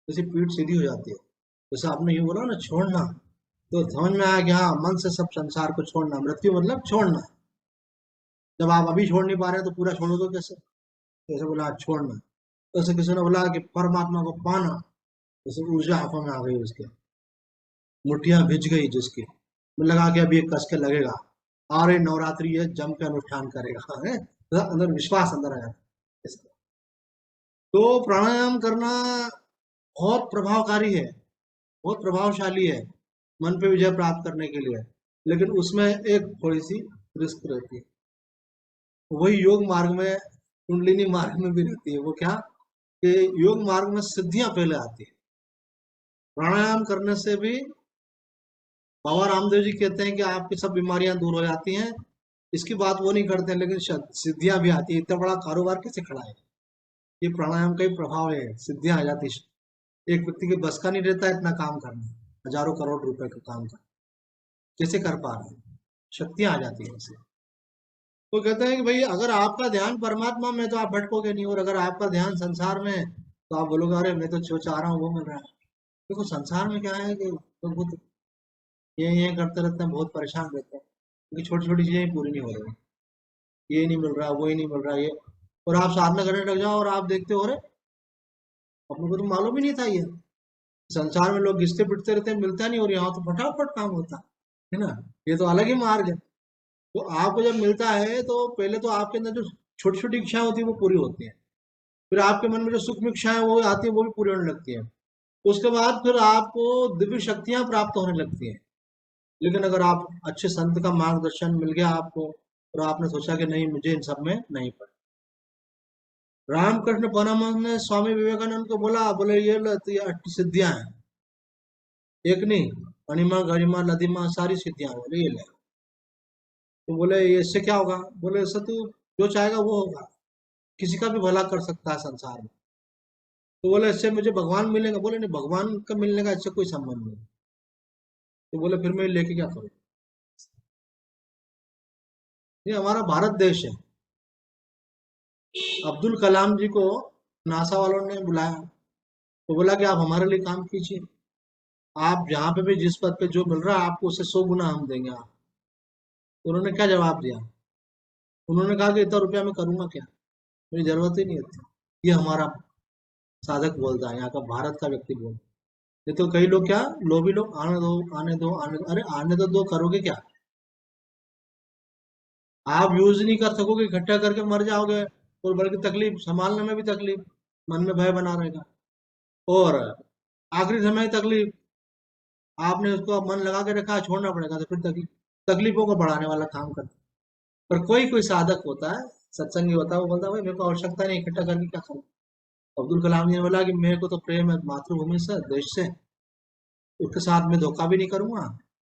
जैसे पीठ सीधी हो जाती है। जैसे आपने ये बोला ना छोड़ना, तो समझ में आया कि हाँ मन से सब संसार को छोड़ना, मृत्यु मतलब छोड़ना। जब आप अभी छोड़ नहीं पा रहे हैं तो पूरा छोड़ो तो कैसे, जैसे बोला छोड़ना। जैसे किसी ने बोला कि परमात्मा को पाना, जैसे ऊर्जा आंखों में आ गई उसके, मुठ्ठियां भिज गई जिसकी, मुझे लगा कि अभी ये कस के लगेगा, और ये नवरात्रि है जम के अनुष्ठान करेगा है? तो अंदर विश्वास अंदर आ जाता है इसका। तो प्राणायाम करना बहुत प्रभावकारी है, बहुत प्रभावशाली है मन पे विजय प्राप्त करने के लिए। लेकिन उसमें एक थोड़ी सी रिस्क रहती है, वही योग मार्ग में, कुंडलिनी मार्ग में भी रहती है। वो क्या कि योग मार्ग में सिद्धियां पहले आती है। प्राणायाम करने से भी बाबा रामदेव जी कहते हैं कि आपकी सब बीमारियां दूर हो जाती हैं। इसकी बात वो नहीं करते, लेकिन सिद्धियां भी आती है। इतना बड़ा कारोबार कैसे खड़ा है, ये प्राणायाम का ही प्रभाव है, सिद्धियां आ जाती है। एक व्यक्ति के बस का नहीं रहता इतना काम करना, हजारों करोड़ रुपए का काम करना, कैसे कर पा रहे हैं, शक्तियां आ जाती है ऐसे। तो कहते हैं कि भाई अगर आपका ध्यान परमात्मा में तो आप भटकोगे नहीं, और अगर आपका ध्यान संसार में है तो आप बोलोगे अरे मैं तो जो चाह रहा हूँ वो मिल रहा है। देखो संसार में क्या है कि ये करते रहते हैं, बहुत परेशान रहते हैं क्योंकि छोटी छोटी चीजें ही पूरी नहीं हो रही, ये नहीं मिल रहा, वो ही नहीं मिल रहा, ये। और आप साधना करने लग जाओ और आप देखते हो, अरे अपने को तो मालूम ही नहीं था ये। संसार में लोग घिसते पिटते रहते हैं, मिलता नहीं, और यहाँ तो फटाफट काम होता है ना। ये तो अलग ही मार्ग है। तो आपको जब मिलता है तो पहले तो आपके अंदर जो छोटी छोटी इच्छाएं होती है वो पूरी होती है, फिर आपके मन में जो सूक्ष्म इच्छाएं वो आती है, वो भी पूरी होने लगती है। उसके बाद फिर आपको दिव्य शक्तियां प्राप्त होने लगती हैं। लेकिन अगर आप अच्छे संत का मार्गदर्शन मिल गया आपको, और आपने सोचा कि नहीं, मुझे इन सब में नहीं पड़ा। रामकृष्ण परमहंस ने स्वामी विवेकानंद को बोला, बोले ये लो, तो ये 8 सिद्धियां हैं, एक नहीं, अणिमा गरिमा लदिमा सारी सिद्धियां, बोले ये ले। तो बोले ये इससे क्या होगा? बोले इससे तू जो चाहेगा वो होगा, किसी का भी भला कर सकता है संसार में। तो बोले इससे मुझे भगवान मिलेगा? बोले नहीं, भगवान का मिलने का इससे कोई संबंध नहीं। तो बोले फिर मैं लेके क्या करूँ? ये हमारा भारत देश है। अब्दुल कलाम जी को नासा वालों ने बुलाया, तो बोला कि आप हमारे लिए काम कीजिए, आप जहाँ पे भी जिस पद पे जो मिल रहा है आपको उससे 100 गुना हम देंगे आप। तो उन्होंने क्या जवाब दिया? उन्होंने कहा कि इतना रुपया मैं करूंगा क्या, मेरी जरूरत ही नहीं है। ये हमारा साधक बोलता है, यहाँ का भारत का व्यक्ति बोलता है। ये तो कई लोग क्या, लोभी लोग, आने दो आने दो आने दो, अरे आने तो दो, करोगे क्या? आप यूज नहीं कर सकोगे, इकट्ठा करके मर जाओगे, और बल्कि तकलीफ संभालने में भी तकलीफ, मन में भय बना रहेगा, और आखिरी समय तकलीफ। आपने उसको मन लगा के रखा, छोड़ना पड़ेगा, तो फिर तकलीफ, तकलीफों को बढ़ाने वाला काम करता है। पर कोई कोई साधक होता है, सत्संगी होता है, वो बोलता है भाई मेरे को आवश्यकता नहीं, इकट्ठा करके क्या करूँ। अब्दुल कलाम जी ने बोला कि मेरे को तो प्रेम है मातृभूमि से, देश से, उसके साथ में धोखा भी नहीं करूंगा,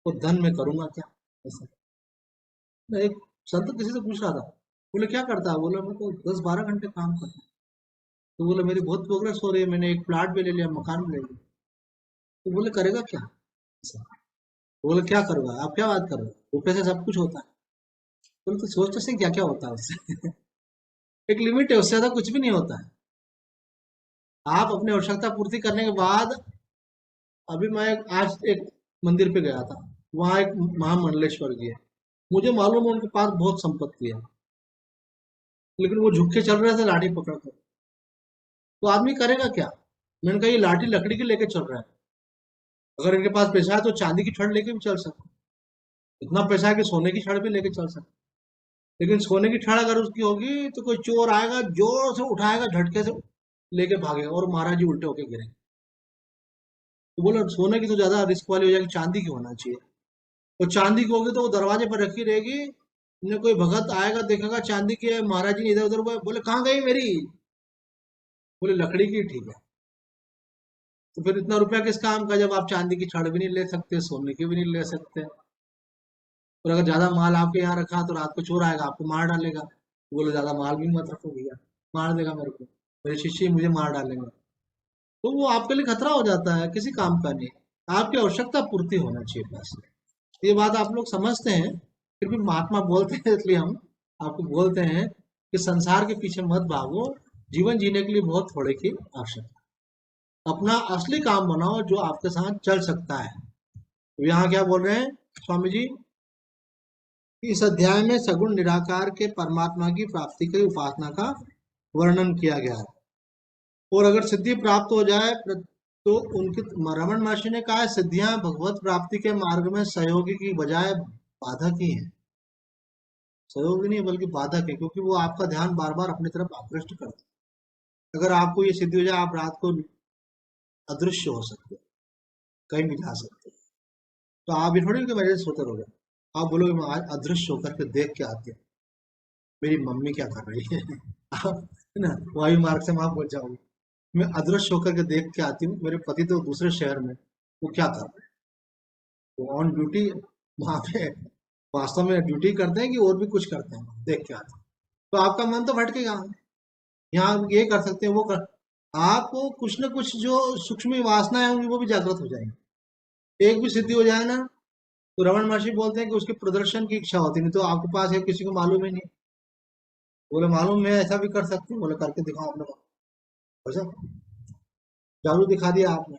और धन में करूंगा क्या ऐसा। मैं एक संत किसी से पूछ रहा था, बोले क्या करता है? बोले मेरे को 10-12 घंटे काम करता है। तो बोले मेरी बहुत प्रोग्रेस हो रही है, मैंने एक प्लाट भी ले लिया, मकान भी ले लिया। तो बोले करेगा क्या ऐसा? बोले क्या करूंगा, आप क्या बात कर रहे हो, रुपये से सब कुछ होता है। बोले तो सोचते से क्या क्या होता है उससे। एक लिमिट है, उससे ज्यादा कुछ भी नहीं होता है। आप अपनी आवश्यकता पूर्ति करने के बाद, अभी मैं आज एक मंदिर पे गया था, वहाँ एक महामंडलेश्वर जी है, मुझे मालूम है उनके पास बहुत संपत्ति है, लेकिन वो झुक के चल रहे थे लाठी पकड़ कर। तो आदमी करेगा क्या? मैंने कहा ये लाठी लकड़ी की लेके चल रहा है, अगर इनके पास पैसा है तो चांदी की छड़ लेके भी चल सकते, इतना पैसा है कि सोने की छड़ भी लेके चल सकते। लेकिन सोने की छड़ अगर उसकी होगी तो कोई चोर आएगा, जोर से उठाएगा, झटके से लेके भागेगा, और महाराज जी उल्टे होके गिरेंगे। तो बोला सोने की तो ज्यादा रिस्क वाली हो जाएगी, चांदी की होना चाहिए। और चांदी की होगी तो वो दरवाजे पर रखी रहेगी, न कोई भगत आएगा देखेगा चांदी की है, महाराज जी इधर उधर, बोले कहाँ गई मेरी? बोले लकड़ी की, ठीक है। तो फिर इतना रुपया किस काम का, जब आप चांदी की छड़ भी नहीं ले सकते, सोने की भी नहीं ले सकते। और अगर ज्यादा माल आपके यहाँ रखा तो रात को चोर आएगा, आपको मार डालेगा। तो बोले ज्यादा माल भी मत रखो भैया, मार देगा मेरे को, मेरे शिष्य मुझे मार डालेंगे। तो वो आपके लिए खतरा हो जाता है, किसी काम का नहीं। आपकी आवश्यकता पूर्ति होना चाहिए बस। ये बात आप लोग समझते हैं, फिर भी महात्मा बोलते हैं, इसलिए हम आपको बोलते हैं कि संसार के पीछे मत भागो, जीवन जीने के लिए बहुत थोड़े की आवश्यकता। अपना असली काम बनाओ जो आपके साथ चल सकता है। तो यहाँ क्या बोल रहे हैं स्वामी जी? इस अध्याय में सगुण निराकार के परमात्मा की प्राप्ति की उपासना का वर्णन किया गया है। और अगर सिद्धि प्राप्त हो जाए तो उनकी, रमन महर्षि ने कहा है, सिद्धियां भगवत प्राप्ति के मार्ग में सहयोगी की बजाय बाधक ही है। सहयोगी नहीं बल्कि बाधक है, क्योंकि वो आपका ध्यान बार बार अपनी तरफ आकृष्ट करते हैं। अगर आपको ये सिद्धि हो जाए, आप रात को अदृश्य हो सकते हैं, कहीं भी जा सकते हैं। तो आप ये थोड़ी कि मेरे से सोते रहोगे, आप बोलोगे मैं आज अदृश्य होकर के देख के आती हूँ मेरी मम्मी क्या कर रही है। आप है ना, वायु मार्ग से वहां पहुंच जाओगे। मैं अदृश्य होकर के देख के आती हूँ मेरे पति तो दूसरे शहर में, वो क्या कर रहे हैं, वो ऑन ड्यूटी वहां पे वास्तव में ड्यूटी करते हैं कि और भी कुछ करते हैं, देख के आते हैं। तो आपका मन तो भटकेगा, यहाँ आप ये कर सकते हैं, वो कर, आपको कुछ न कुछ जो सूक्ष्म वासनाएं होंगी वो भी जागृत हो जाएंगी। एक भी सिद्धि हो जाए ना, तो रमन महर्षि बोलते हैं कि उसके प्रदर्शन की इच्छा होती नहीं, तो आपके पास है किसी को मालूम ही नहीं। बोले मालूम मैं ऐसा भी कर सकती हूँ, बोले करके दिखाओ अपने को। अच्छा, जादू दिखा दिया आपने।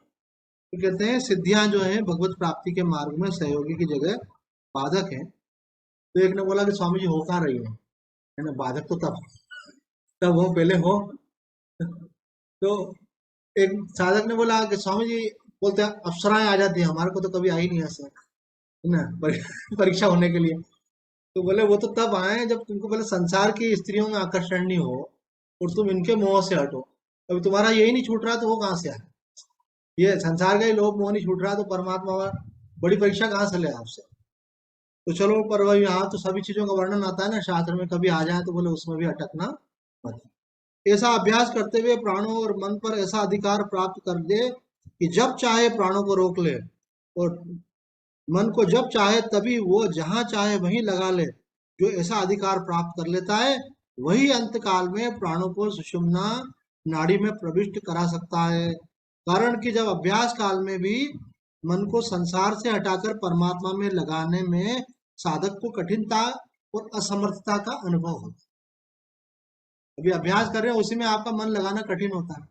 तो कहते हैं सिद्धियां जो है भगवत प्राप्ति के मार्ग में सहयोगी की जगह बाधक है। तो एक ने बोला कि स्वामी जी हो कहाँ रही है ना, बाधक तो तब तब हो पहले हो। तो एक साधक ने बोला कि स्वामी जी, बोलते हैं अप्सराएं आ जाती हैं, हमारे को तो कभी आई नहीं ऐसा, है ना, परीक्षा होने के लिए। तो बोले वो तो तब आए जब तुमको पहले संसार की स्त्रियों में आकर्षण नहीं हो और तुम इनके मोह से हटो। अभी तुम्हारा यही नहीं छूट रहा तो वो कहाँ से आए? ये संसार का ही लोभ मोह नहीं छूट रहा तो परमात्मा बड़ी परीक्षा कहाँ से ले आपसे? तो चलो, पर वही यहाँ तो सभी चीजों का वर्णन आता है ना शास्त्र में, कभी आ जाए तो बोले उसमें भी अटकना मत। ऐसा अभ्यास करते हुए प्राणों और मन पर ऐसा अधिकार प्राप्त कर दे कि जब चाहे प्राणों को रोक ले और मन को जब चाहे तभी वो जहां चाहे वहीं लगा ले। जो ऐसा अधिकार प्राप्त कर लेता है वही अंत काल में प्राणों को सुषुम्ना नाड़ी में प्रविष्ट करा सकता है। कारण कि जब अभ्यास काल में भी मन को संसार से हटाकर परमात्मा में लगाने में साधक को कठिनता और असमर्थता का अनुभव होता है। अभी अभ्यास कर रहे हैं उसी में आपका मन लगाना कठिन होता है।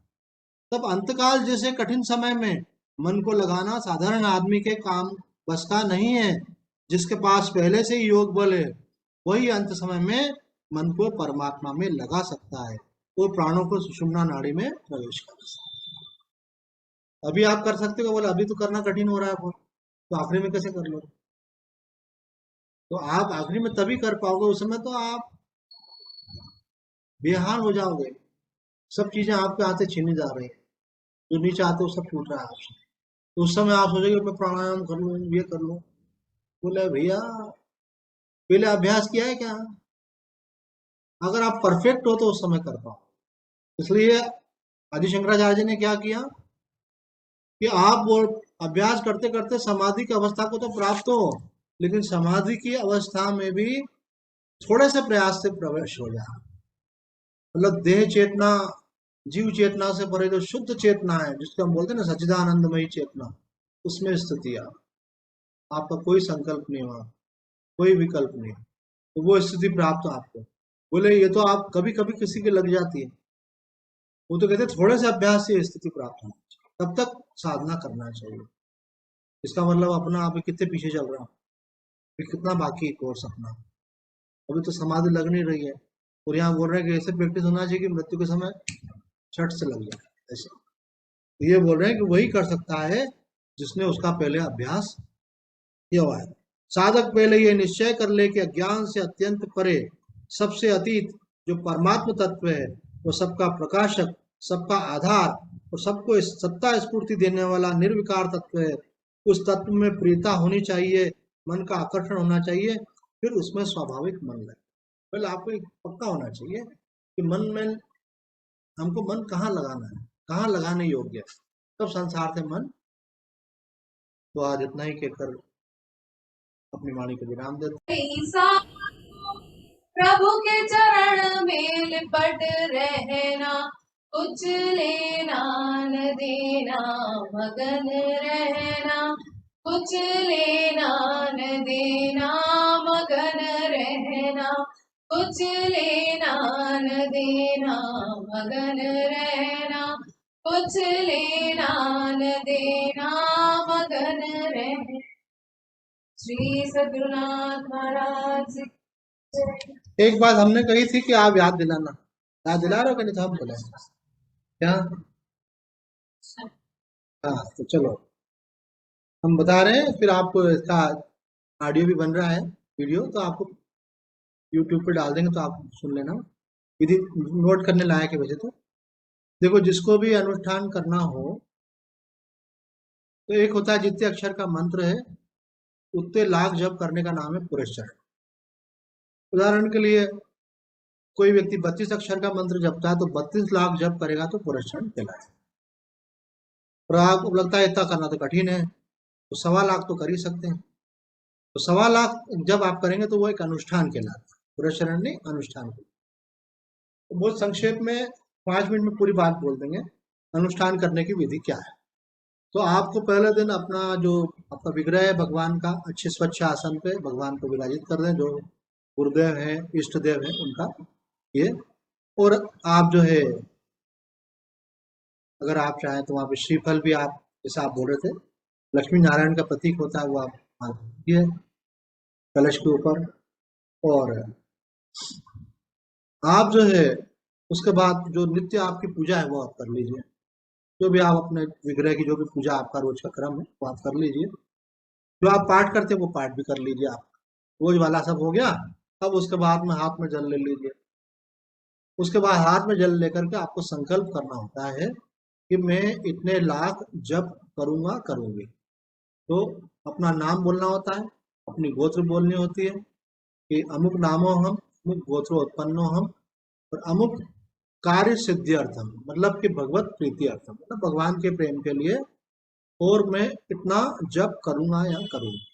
तब अंतकाल जैसे कठिन समय में मन को लगाना साधारण आदमी के काम बस का नहीं है। जिसके पास पहले से ही योग बल है वही अंत समय में मन को परमात्मा में लगा सकता है, वो प्राणों को सुषुम्ना नाड़ी में प्रवेश कर सकता है। अभी आप कर सकते हो, बोले अभी तो करना कठिन हो रहा है बहुत, तो आखिरी में कैसे कर लो? तो आप आखिरी में तभी कर पाओगे, उस समय तो आप बेहाल हो जाओगे, सब चीजें आपके हाथ से छीनी जा रही है, जो नहीं चाहते वो सब छूट रहा है आपसे। तो उस समय आप सोचोगे मैं प्राणायाम कर लूँ, ये कर लूँ। बोले भैया पहले अभ्यास किया है क्या? अगर आप परफेक्ट हो तो उस समय कर पाओ। इसलिए आदि शंकराचार्य जी ने क्या किया कि आप वो अभ्यास करते करते समाधि की अवस्था को तो प्राप्त हो, लेकिन समाधि की अवस्था में भी थोड़े से प्रयास से प्रवेश हो जाए। मतलब देह चेतना, जीव चेतना से परे जो शुद्ध चेतना है जिसको हम बोलते हैं ना सच्चिदानंदमयी चेतना, उसमें स्थिति है। आपका कोई संकल्प नहीं हुआ, कोई विकल्प नहीं, तो वो स्थिति प्राप्त हो आपको। बोले ये तो आप कभी कभी किसी के लग जाती है, वो तो कहते हैं थोड़े से अभ्यास से स्थिति प्राप्त होना चाहिए, तब तक साधना करना चाहिए। इसका मतलब अपना आप कितने पीछे चल रहा, फिर कितना बाकी कोर्स अपना, अभी तो समाधि लग नहीं रही है। और यहाँ बोल रहे हैं कि ऐसे प्रैक्टिस होना चाहिए कि मृत्यु के समय छठ से लग जाए ऐसे। तो ये बोल रहे हैं कि वही कर सकता है जिसने उसका पहले अभ्यास किया हुआ है। साधक पहले ये निश्चय कर ले कि अज्ञान से अत्यंत परे, सबसे अतीत जो परमात्म तत्व है, वो सबका प्रकाशक, सबका आधार और सबको सत्ता स्फूर्ति देने वाला निर्विकार तत्व है। उस तत्व में प्रियता होनी चाहिए, मन का आकर्षण होना चाहिए, फिर उसमें स्वाभाविक मन लगे। पहले आपको एक पक्का होना चाहिए कि मन में हमको मन कहाँ लगाना है, कहाँ लगाने योग्य है, तब संसार से मन। तो आज इतना ही कहकर अपनी वाणी को विराम देते। प्रभु के चरण में लिपट रहना, कुछ लेना न देना, मगन रहना, कुछ लेना न देना, मगन रहना, कुछ लेना न देना, मगन रहना, कुछ लेना न देना, मगन रहना। श्री सद्गुरुनाथ महाराज। एक बात हमने कही थी कि आप याद दिलाना, याद दिला रहे हो कि नहीं? तो हम बोले क्या? हाँ तो चलो हम बता रहे हैं, फिर आपको इसका ऑडियो भी बन रहा है, वीडियो तो आपको यूट्यूब पे डाल देंगे तो आप सुन लेना। विधि नोट करने लायक है वैसे तो। देखो जिसको भी अनुष्ठान करना हो तो एक होता है जितने अक्षर का मंत्र है उतने लाख जप करने का नाम है पुरस्चरण। उदाहरण के लिए कोई व्यक्ति 32 अक्षर का मंत्र जपता है तो 32 लाख जप करेगा तो पुरस्चरण कहलाए। और आपको लगता है इतना करना तो कठिन है, तो 1.25 लाख तो कर ही सकते हैं। तो 1.25 लाख जब आप करेंगे तो वो एक अनुष्ठान कहलाता है, पुरस्चरण नहीं, अनुष्ठान। तो बहुत संक्षेप में 5 मिनट में पूरी बात बोल देंगे अनुष्ठान करने की विधि क्या है। तो आपको पहले दिन अपना जो आपका विग्रह है भगवान का अच्छे स्वच्छ आसन पे भगवान को विराजित कर दें, जो गुरुदेव है इष्ट देव है उनका ये। और आप जो है अगर आप चाहें तो वहाँ पे श्रीफल भी आप जैसे आप बोल रहे थे, लक्ष्मी नारायण का प्रतीक होता है वो आप मान लीजिए कलश के ऊपर। और आप जो है उसके बाद जो नित्य आपकी पूजा है वो आप कर लीजिए। जो भी आप अपने विग्रह की जो भी पूजा आपका रोज का क्रम है वो आप कर लीजिए। जो आप पाठ करते हैं वो पाठ भी कर लीजिए आप। रोज वाला सब हो गया। अब उसके बाद में हाथ में जल ले लीजिए। उसके बाद हाथ में जल लेकर के आपको संकल्प करना होता है कि मैं इतने लाख जप करूंगा करूंगी। तो अपना नाम बोलना होता है, अपनी गोत्र बोलनी होती है कि अमुक नामो हम, अमुक गोत्रो उत्पन्नो हम, और अमुक कार्य सिद्धि अर्थम, मतलब कि भगवत प्रीति अर्थम, मतलब भगवान के प्रेम के लिए। और मैं इतना जप करूंगा या करूंगा।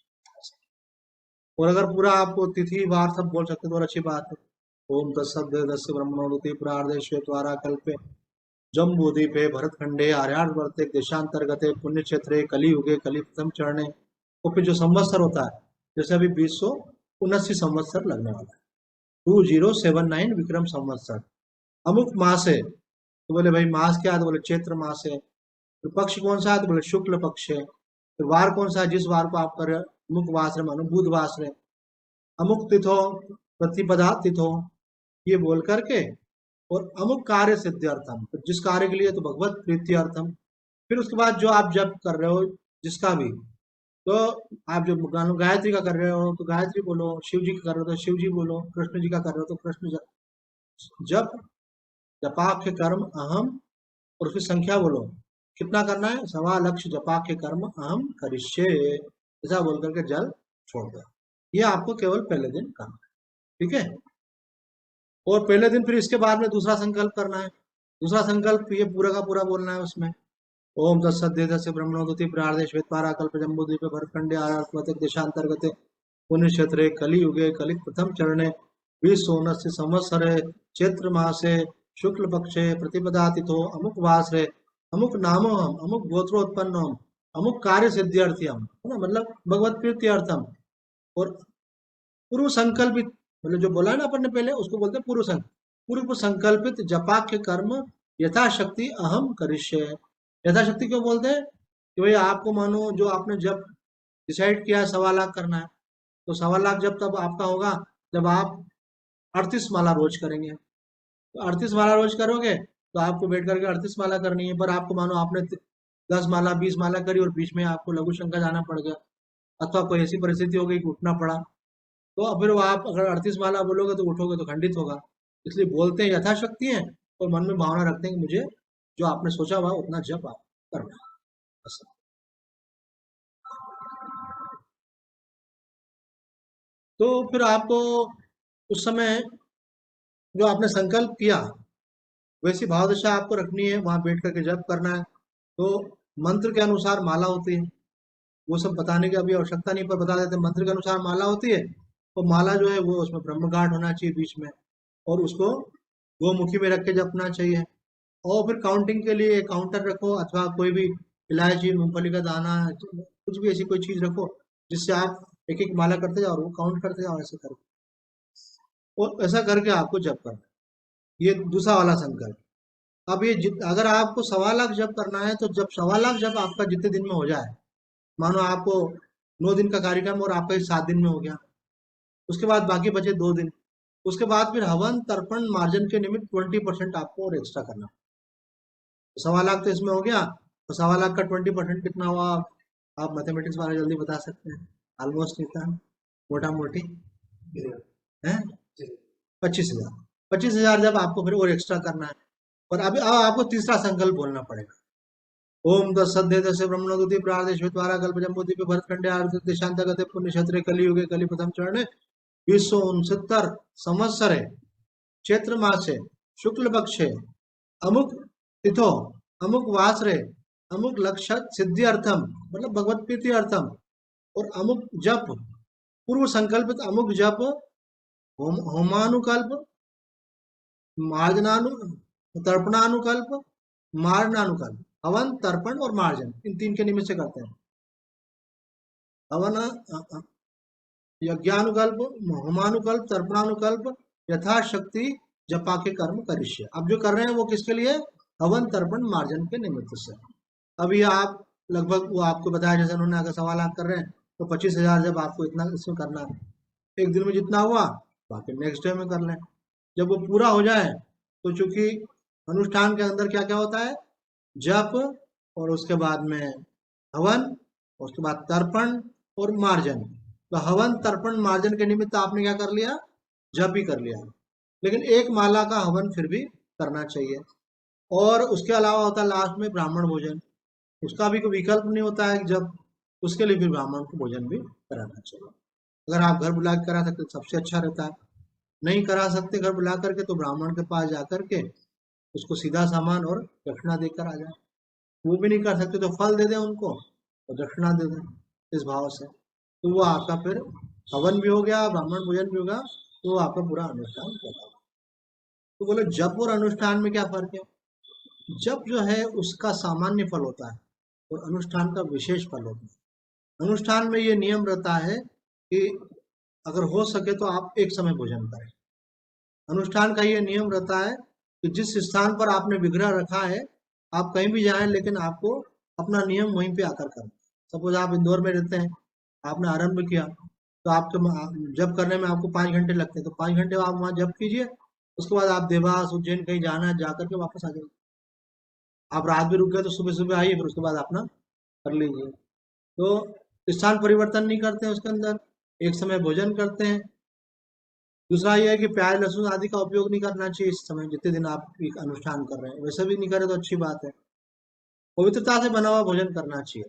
और अगर पूरा आपको तिथि वार सब बोल सकते तो और अच्छी बात है। ओम तत्सदस्य ब्रह्मणोदति प्रार्दे श्वेतवारा कल्पे जम्बूद्वीपे भरतखंडे आर्यावर्त वर्ते देशांतर्गते पुण्य क्षेत्रे कलियुगे कलि प्रथम चरणे। तो फिर जो संवत्सर होता है, जैसे अभी 2079 संवत्सर लगने वाला है, 2079 विक्रम संवत्सर। अमुक मास है तो बोले भाई मास क्या है, तो बोले चैत्र मास है। तो पक्ष कौन सा है, तो बोले शुक्ल पक्ष है। तो वार कौन सा है, जिस वार को आप कर रहे हो, अमुक वास है मानो बुधवास है। अमुक तिथो प्रतिपदा तिथो, ये बोल करके। और अमुक कार्य सिद्ध्यर्थम, तो जिस कार्य के लिए तो भगवत प्रीत्यर्थम। फिर उसके बाद जो आप जप कर रहे हो जिसका भी, तो आप जो गायत्री का कर रहे हो तो गायत्री बोलो, शिव जी का कर रहे हो तो शिव जी बोलो, कृष्ण जी का कर रहे हो तो कृष्ण जप। जपाख्य कर्म अहम, और उसकी संख्या बोलो कितना करना है, 1.25 जपाख्य कर्म अहम करिष्ये, ऐसा बोल करके जल छोड़ दो। ये आपको केवल पहले दिन करना है, ठीक है। और पहले दिन फिर इसके बाद में दूसरा संकल्प करना है। दूसरा संकल्प ये पूरा का पूरा बोलना है उसमें। ओम तत्सदेतस्य ब्रह्मणोदति प्रार्दे श्वेतपारा कल्प जम्बूद्वीपे भरतखंडे आरात्मते देशांतर्गते पुण्य क्षेत्रे कलियुगे कलि प्रथम चरणे 2079 संवत्सरे चैत्र मासे शुक्ल पक्षे प्रतिपदा तिथो अमुक वासरे अमुक नामो हम, अमुक गोत्रोत्पन्नो हम, अमुक कार्य सिद्ध्यर्थी हम, है ना, मतलब भगवत प्रीत्यर्थम। और पूर्व संकल्पित, मतलब जो बोला है ना अपन ने पहले, उसको बोलते हैं पूर्व संकल्प। पूर्व संकल्पित जपाख्य कर्म यथाशक्ति अहम करिष्ये। यथाशक्ति क्यों बोलते हैं, कि भाई आपको मानो जो आपने जब डिसाइड किया है 1.25 लाख करना है, तो 1.25 लाख जब तब आपका होगा जब आप 38 माला रोज करेंगे। तो 38 माला रोज करोगे तो आपको बैठ करके 38 माला करनी है। पर आपको मानो आपने 10 माला 20 माला करी और बीच में आपको लघु शंका जाना पड़ गया, अथवा कोई ऐसी परिस्थिति हो गई कि उठना पड़ा, तो अब फिर वो आप अगर 38 माला बोलोगे तो उठोगे तो खंडित होगा। इसलिए बोलते हैं यथाशक्ति है, और मन में भावना रखते हैं कि मुझे जो आपने सोचा हुआ उतना जप आप करना है, बस। तो फिर आपको उस समय जो आपने संकल्प किया वैसी भाव दशा आपको रखनी है, वहां बैठ करके जप करना है। तो मंत्र के अनुसार माला होती है, वो सब बताने की अभी आवश्यकता नहीं, पर बता देते हैं। मंत्र के अनुसार माला होती है, तो माला जो है वो उसमें ब्रह्म गांठ होना चाहिए बीच में, और उसको गोमुखी में रख के जपना चाहिए। और फिर काउंटिंग के लिए काउंटर रखो, अथवा कोई भी इलायची मूंगफली का दाना कुछ भी ऐसी कोई चीज रखो जिससे आप एक एक माला करते जाओ और वो काउंट करते जाओ, ऐसे करो। और ऐसा करके आपको जप करना है। ये दूसरा वाला संकल्प। अब ये अगर आपको 1.25 लाख जप करना है, तो जब 1.25 लाख जप आपका जितने दिन में हो जाए, मानो आपको 9 दिन का कार्यक्रम और आपका 7 दिन में हो गया, उसके बाद बाकी बचे 2 दिन। उसके बाद फिर हवन तर्पण मार्जन के निमित्त 20% आपको और एक्स्ट्रा करना। 1.25 लाख तो इसमें हो गया, तो 1.25 लाख का 20% कितना हुआ, आप मैथमेटिक्स वाले जल्दी बता सकते हैं। ऑलमोस्ट कितना, मोटा मोटी है 25,000। 25,000 जब आपको फिर और एक्स्ट्रा करना है। और अभी अब आपको तीसरा संकल्प बोलना पड़ेगा। ओम तत्सदेतस्य ब्रह्मणोदति प्रार्दे श्वेतवारा कल्प जम्बूद्वीपे भरतखंडे आवर्त देशांतर्गते पुण्य क्षेत्रे कलियुगे कलि प्रथम चरणे 2069 संवत्सरे चैत्र मासे शुक्ल पक्षे अमुक तिथो अमुक वासरे अमुक लक्ष्य सिद्धि अर्थम, मतलब भगवत प्रीति अर्थम। और अमुक जप, पूर्व संकल्पित अमुक जप होमानुकल्प, मार्जनानु तर्पणानुकल्प, मारणानुकल्प, हवन तर्पण और मार्जन, इन 3 के निमित्त से करते हैं। हवन यज्ञानुकल्प, होमानुकल्प, तर्पणानुकल्प, यथाशक्ति जपा के कर्म करिष्य। अब जो कर रहे हैं वो किसके लिए, हवन तर्पण मार्जन के निमित्त से। अभी आप लगभग वो आपको बताया, जैसे उन्होंने अगर 1.25 लाख कर रहे हैं तो 25,000 जब आपको इतना इसमें करना है, एक दिन में जितना हुआ बाकी नेक्स्ट डे में कर लें। जब वो पूरा हो जाए तो चूंकि अनुष्ठान के अंदर क्या क्या होता है, जप, और उसके बाद में हवन, और उसके बाद तर्पण और मार्जन। तो हवन तर्पण मार्जन के निमित्त आपने क्या कर लिया, जप भी कर लिया, लेकिन एक माला का हवन फिर भी करना चाहिए। और उसके अलावा होता है लास्ट में ब्राह्मण भोजन, उसका भी कोई विकल्प नहीं होता है, जब उसके लिए फिर ब्राह्मण को भोजन भी कराना चाहिए। अगर आप घर बुला के करा सकते तो सबसे अच्छा रहता है, नहीं करा सकते घर बुला करके तो ब्राह्मण के पास जा करके उसको सीधा सामान और दक्षिणा देकर आ जाए। वो भी नहीं कर सकते तो फल दे दें उनको और दक्षिणा दे दें इस भाव से, तो वो आपका फिर हवन भी हो गया, ब्राह्मण भोजन भी होगा, तो वो आपका पूरा अनुष्ठान होगा। तो बोले जप और अनुष्ठान में क्या फर्क है? जप जो है उसका सामान्य फल होता है और अनुष्ठान का विशेष फल होता है। अनुष्ठान में ये नियम रहता है कि अगर हो सके तो आप एक समय भोजन करें। अनुष्ठान का ये नियम रहता है कि जिस स्थान पर आपने विग्रह रखा है, आप कहीं भी जाएं लेकिन आपको अपना नियम वहीं पे आकर करना। सपोज आप इंदौर में रहते हैं, आपने आरंभ किया तो आपके जप करने में आपको 5 घंटे लगते हैं, तो 5 घंटे आप वहाँ जप कीजिए, उसके बाद आप देवास उज्जैन कहीं जाना है जाकर के वापस आ जाइए। आप रात भी रुक गए तो सुबह सुबह आइए, फिर उसके बाद अपना कर लीजिए। तो स्थान परिवर्तन नहीं करते हैं उसके अंदर, एक समय भोजन करते हैं। दूसरा ये है कि प्याज लहसुन आदि का उपयोग नहीं करना चाहिए इस समय, जितने दिन आप एक अनुष्ठान कर रहे हैं, वैसे भी नहीं करे तो अच्छी बात है। पवित्रता से बना हुआ भोजन करना चाहिए,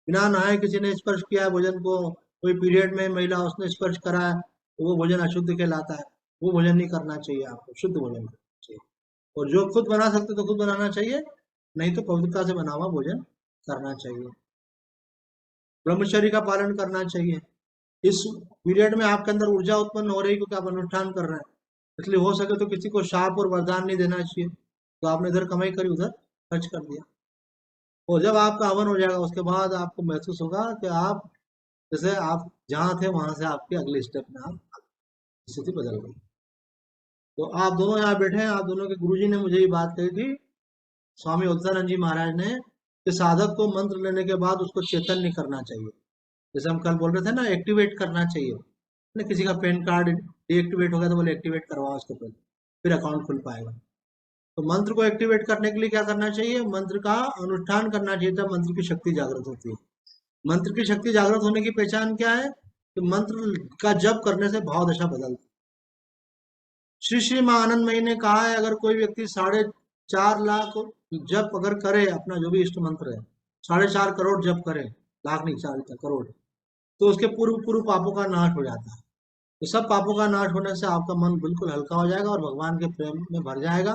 बिना नहाए किसी ने स्पर्श किया है भोजन को, कोई पीरियड में महिला उसने स्पर्श करा है तो वो भोजन अशुद्ध कहलाता है, वो भोजन नहीं करना चाहिए, आपको शुद्ध भोजन करना चाहिए। और जो खुद बना सकते तो खुद बनाना चाहिए, नहीं तो पवित्रता से बना हुआ भोजन करना चाहिए। ब्रह्मचर्य का पालन करना चाहिए। इस पीरियड में आपके अंदर ऊर्जा उत्पन्न हो रही है क्योंकि आप अनुष्ठान कर रहे हैं, इसलिए हो सके तो किसी को शाप और वरदान नहीं देना चाहिए, तो आपने इधर कमाई करी उधर खर्च कर दिया। और जब आपका हवन हो जाएगा उसके बाद आपको महसूस होगा कि आप जैसे आप जहाँ थे वहां से आपके अगले स्टेप में आप स्थिति बदल गई। तो आप दोनों यहाँ बैठे हैं, आप दोनों के गुरुजी ने मुझे ये बात कही थी, स्वामी उल्टानंद जी महाराज ने, कि साधक को मंत्र लेने के बाद उसको चैतन्य करना चाहिए। जैसे हम कल बोल रहे थे ना, एक्टिवेट करना चाहिए ना, किसी का पैन कार्ड डीएक्टिवेट हो गया तो बोले एक्टिवेट करवाओ उसको पहले, फिर अकाउंट खुल पाएगा। तो मंत्र को एक्टिवेट करने के लिए क्या करना चाहिए, मंत्र का अनुष्ठान करना चाहिए, तब मंत्र की शक्ति जागृत होती है। मंत्र की शक्ति जागृत होने की पहचान क्या है, कि मंत्र का जप करने से भाव दशा बदलती। श्री श्री मां आनंदमयी ने कहा है, अगर कोई व्यक्ति 4.5 लाख जप अगर करे, अपना जो भी इष्ट मंत्र है 4.5 करोड़ जप करे, लाख नहीं 4 करोड़, तो उसके पूर्व पूर्व पापों का नाश हो जाता है। तो सब पापों का नाश होने से आपका मन बिल्कुल हल्का हो जाएगा और भगवान के प्रेम में भर जाएगा,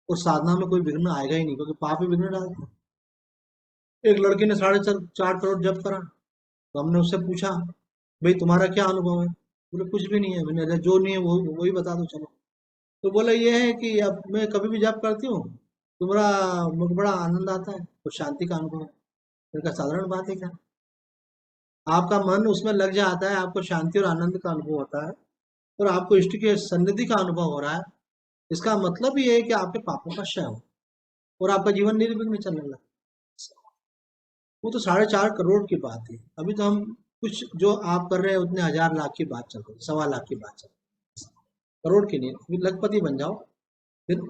और साधना में कोई विघ्न आएगा ही नहीं, क्योंकि पाप ही विघ्न डालते हैं। एक लड़की ने 4.5 करोड़ जप करा, तो हमने उससे पूछा, भाई तुम्हारा क्या अनुभव है? बोले कुछ भी नहीं है। मैंने कहा, जो नहीं है वो वही बता दो चलो। तो बोला ये है कि अब मैं कभी भी जप करती हूँ तो मुझे बड़ा आनंद आता है और शांति का अनुभव है। मैंने कहा साधारण बात है क्या, आपका मन उसमें लग जाता है, आपको शांति और आनंद का अनुभव होता है और आपको इष्ट के सन्निधि का अनुभव हो रहा है, इसका मतलब ये है कि आपके पापों का क्षय हो और आपका जीवन निर्विघ्न चलने लगा। वो तो 4.5 करोड़ की बात है, अभी तो हम कुछ जो आप कर रहे हैं उतने 1,000 लाख की बात चल रही है, 1.25 लाख की बात चल रही है, करोड़ की नहीं। अभी लखपति बन जाओ, फिर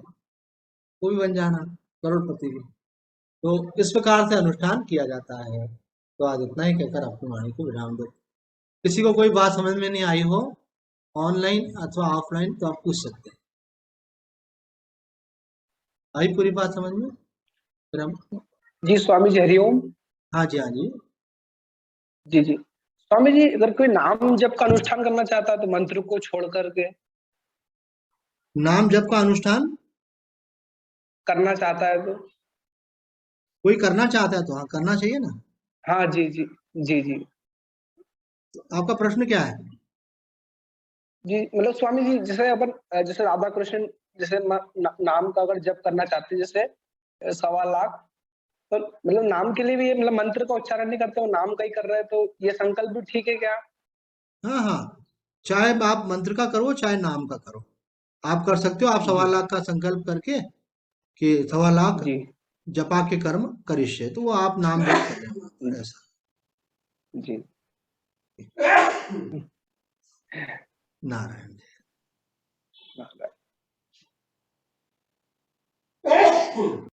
वो भी बन जाना करोड़पति भी। तो इस प्रकार से अनुष्ठान किया जाता है। तो आज इतना ही कहकर अपनी वाणी को विराम दो। किसी को कोई बात समझ में नहीं आई हो, ऑनलाइन अथवा ऑफलाइन, तो आप पूछ सकते हैं। आई पूरी बात समझ में? फिर हम, जी स्वामी जी हरिओम। हाँ जी, हाँ जी। जी जी स्वामी जी, अगर कोई नाम जप का अनुष्ठान करना चाहता है तो मंत्र को छोड़ करके नाम जप का अनुष्ठान करना चाहता है तो? कोई करना चाहता है तो हाँ, करना चाहिए ना। हाँ जी जी जी जी तो आपका प्रश्न क्या है? जी मतलब स्वामी जी, जैसे अपन जैसे राधा कृष्ण जैसे नाम का अगर जप करना चाहते हैं, जैसे 1.25 लाख, तो मतलब नाम के लिए भी ये मतलब मंत्र का उच्चारण नहीं करते, वो नाम का ही कर रहे हैं, तो ये संकल्प भी ठीक है क्या? हाँ हाँ, चाहे आप मंत्र का करो चाहे नाम का करो, आप कर सकते हो। आप सवा जी लाख का संकल्प करके कि 1.25 लाख जी जपा के कर्म करिष्ये, तो वो आप नाम जप कर रहे हो ऐसा। जी। नारायण। नारायण।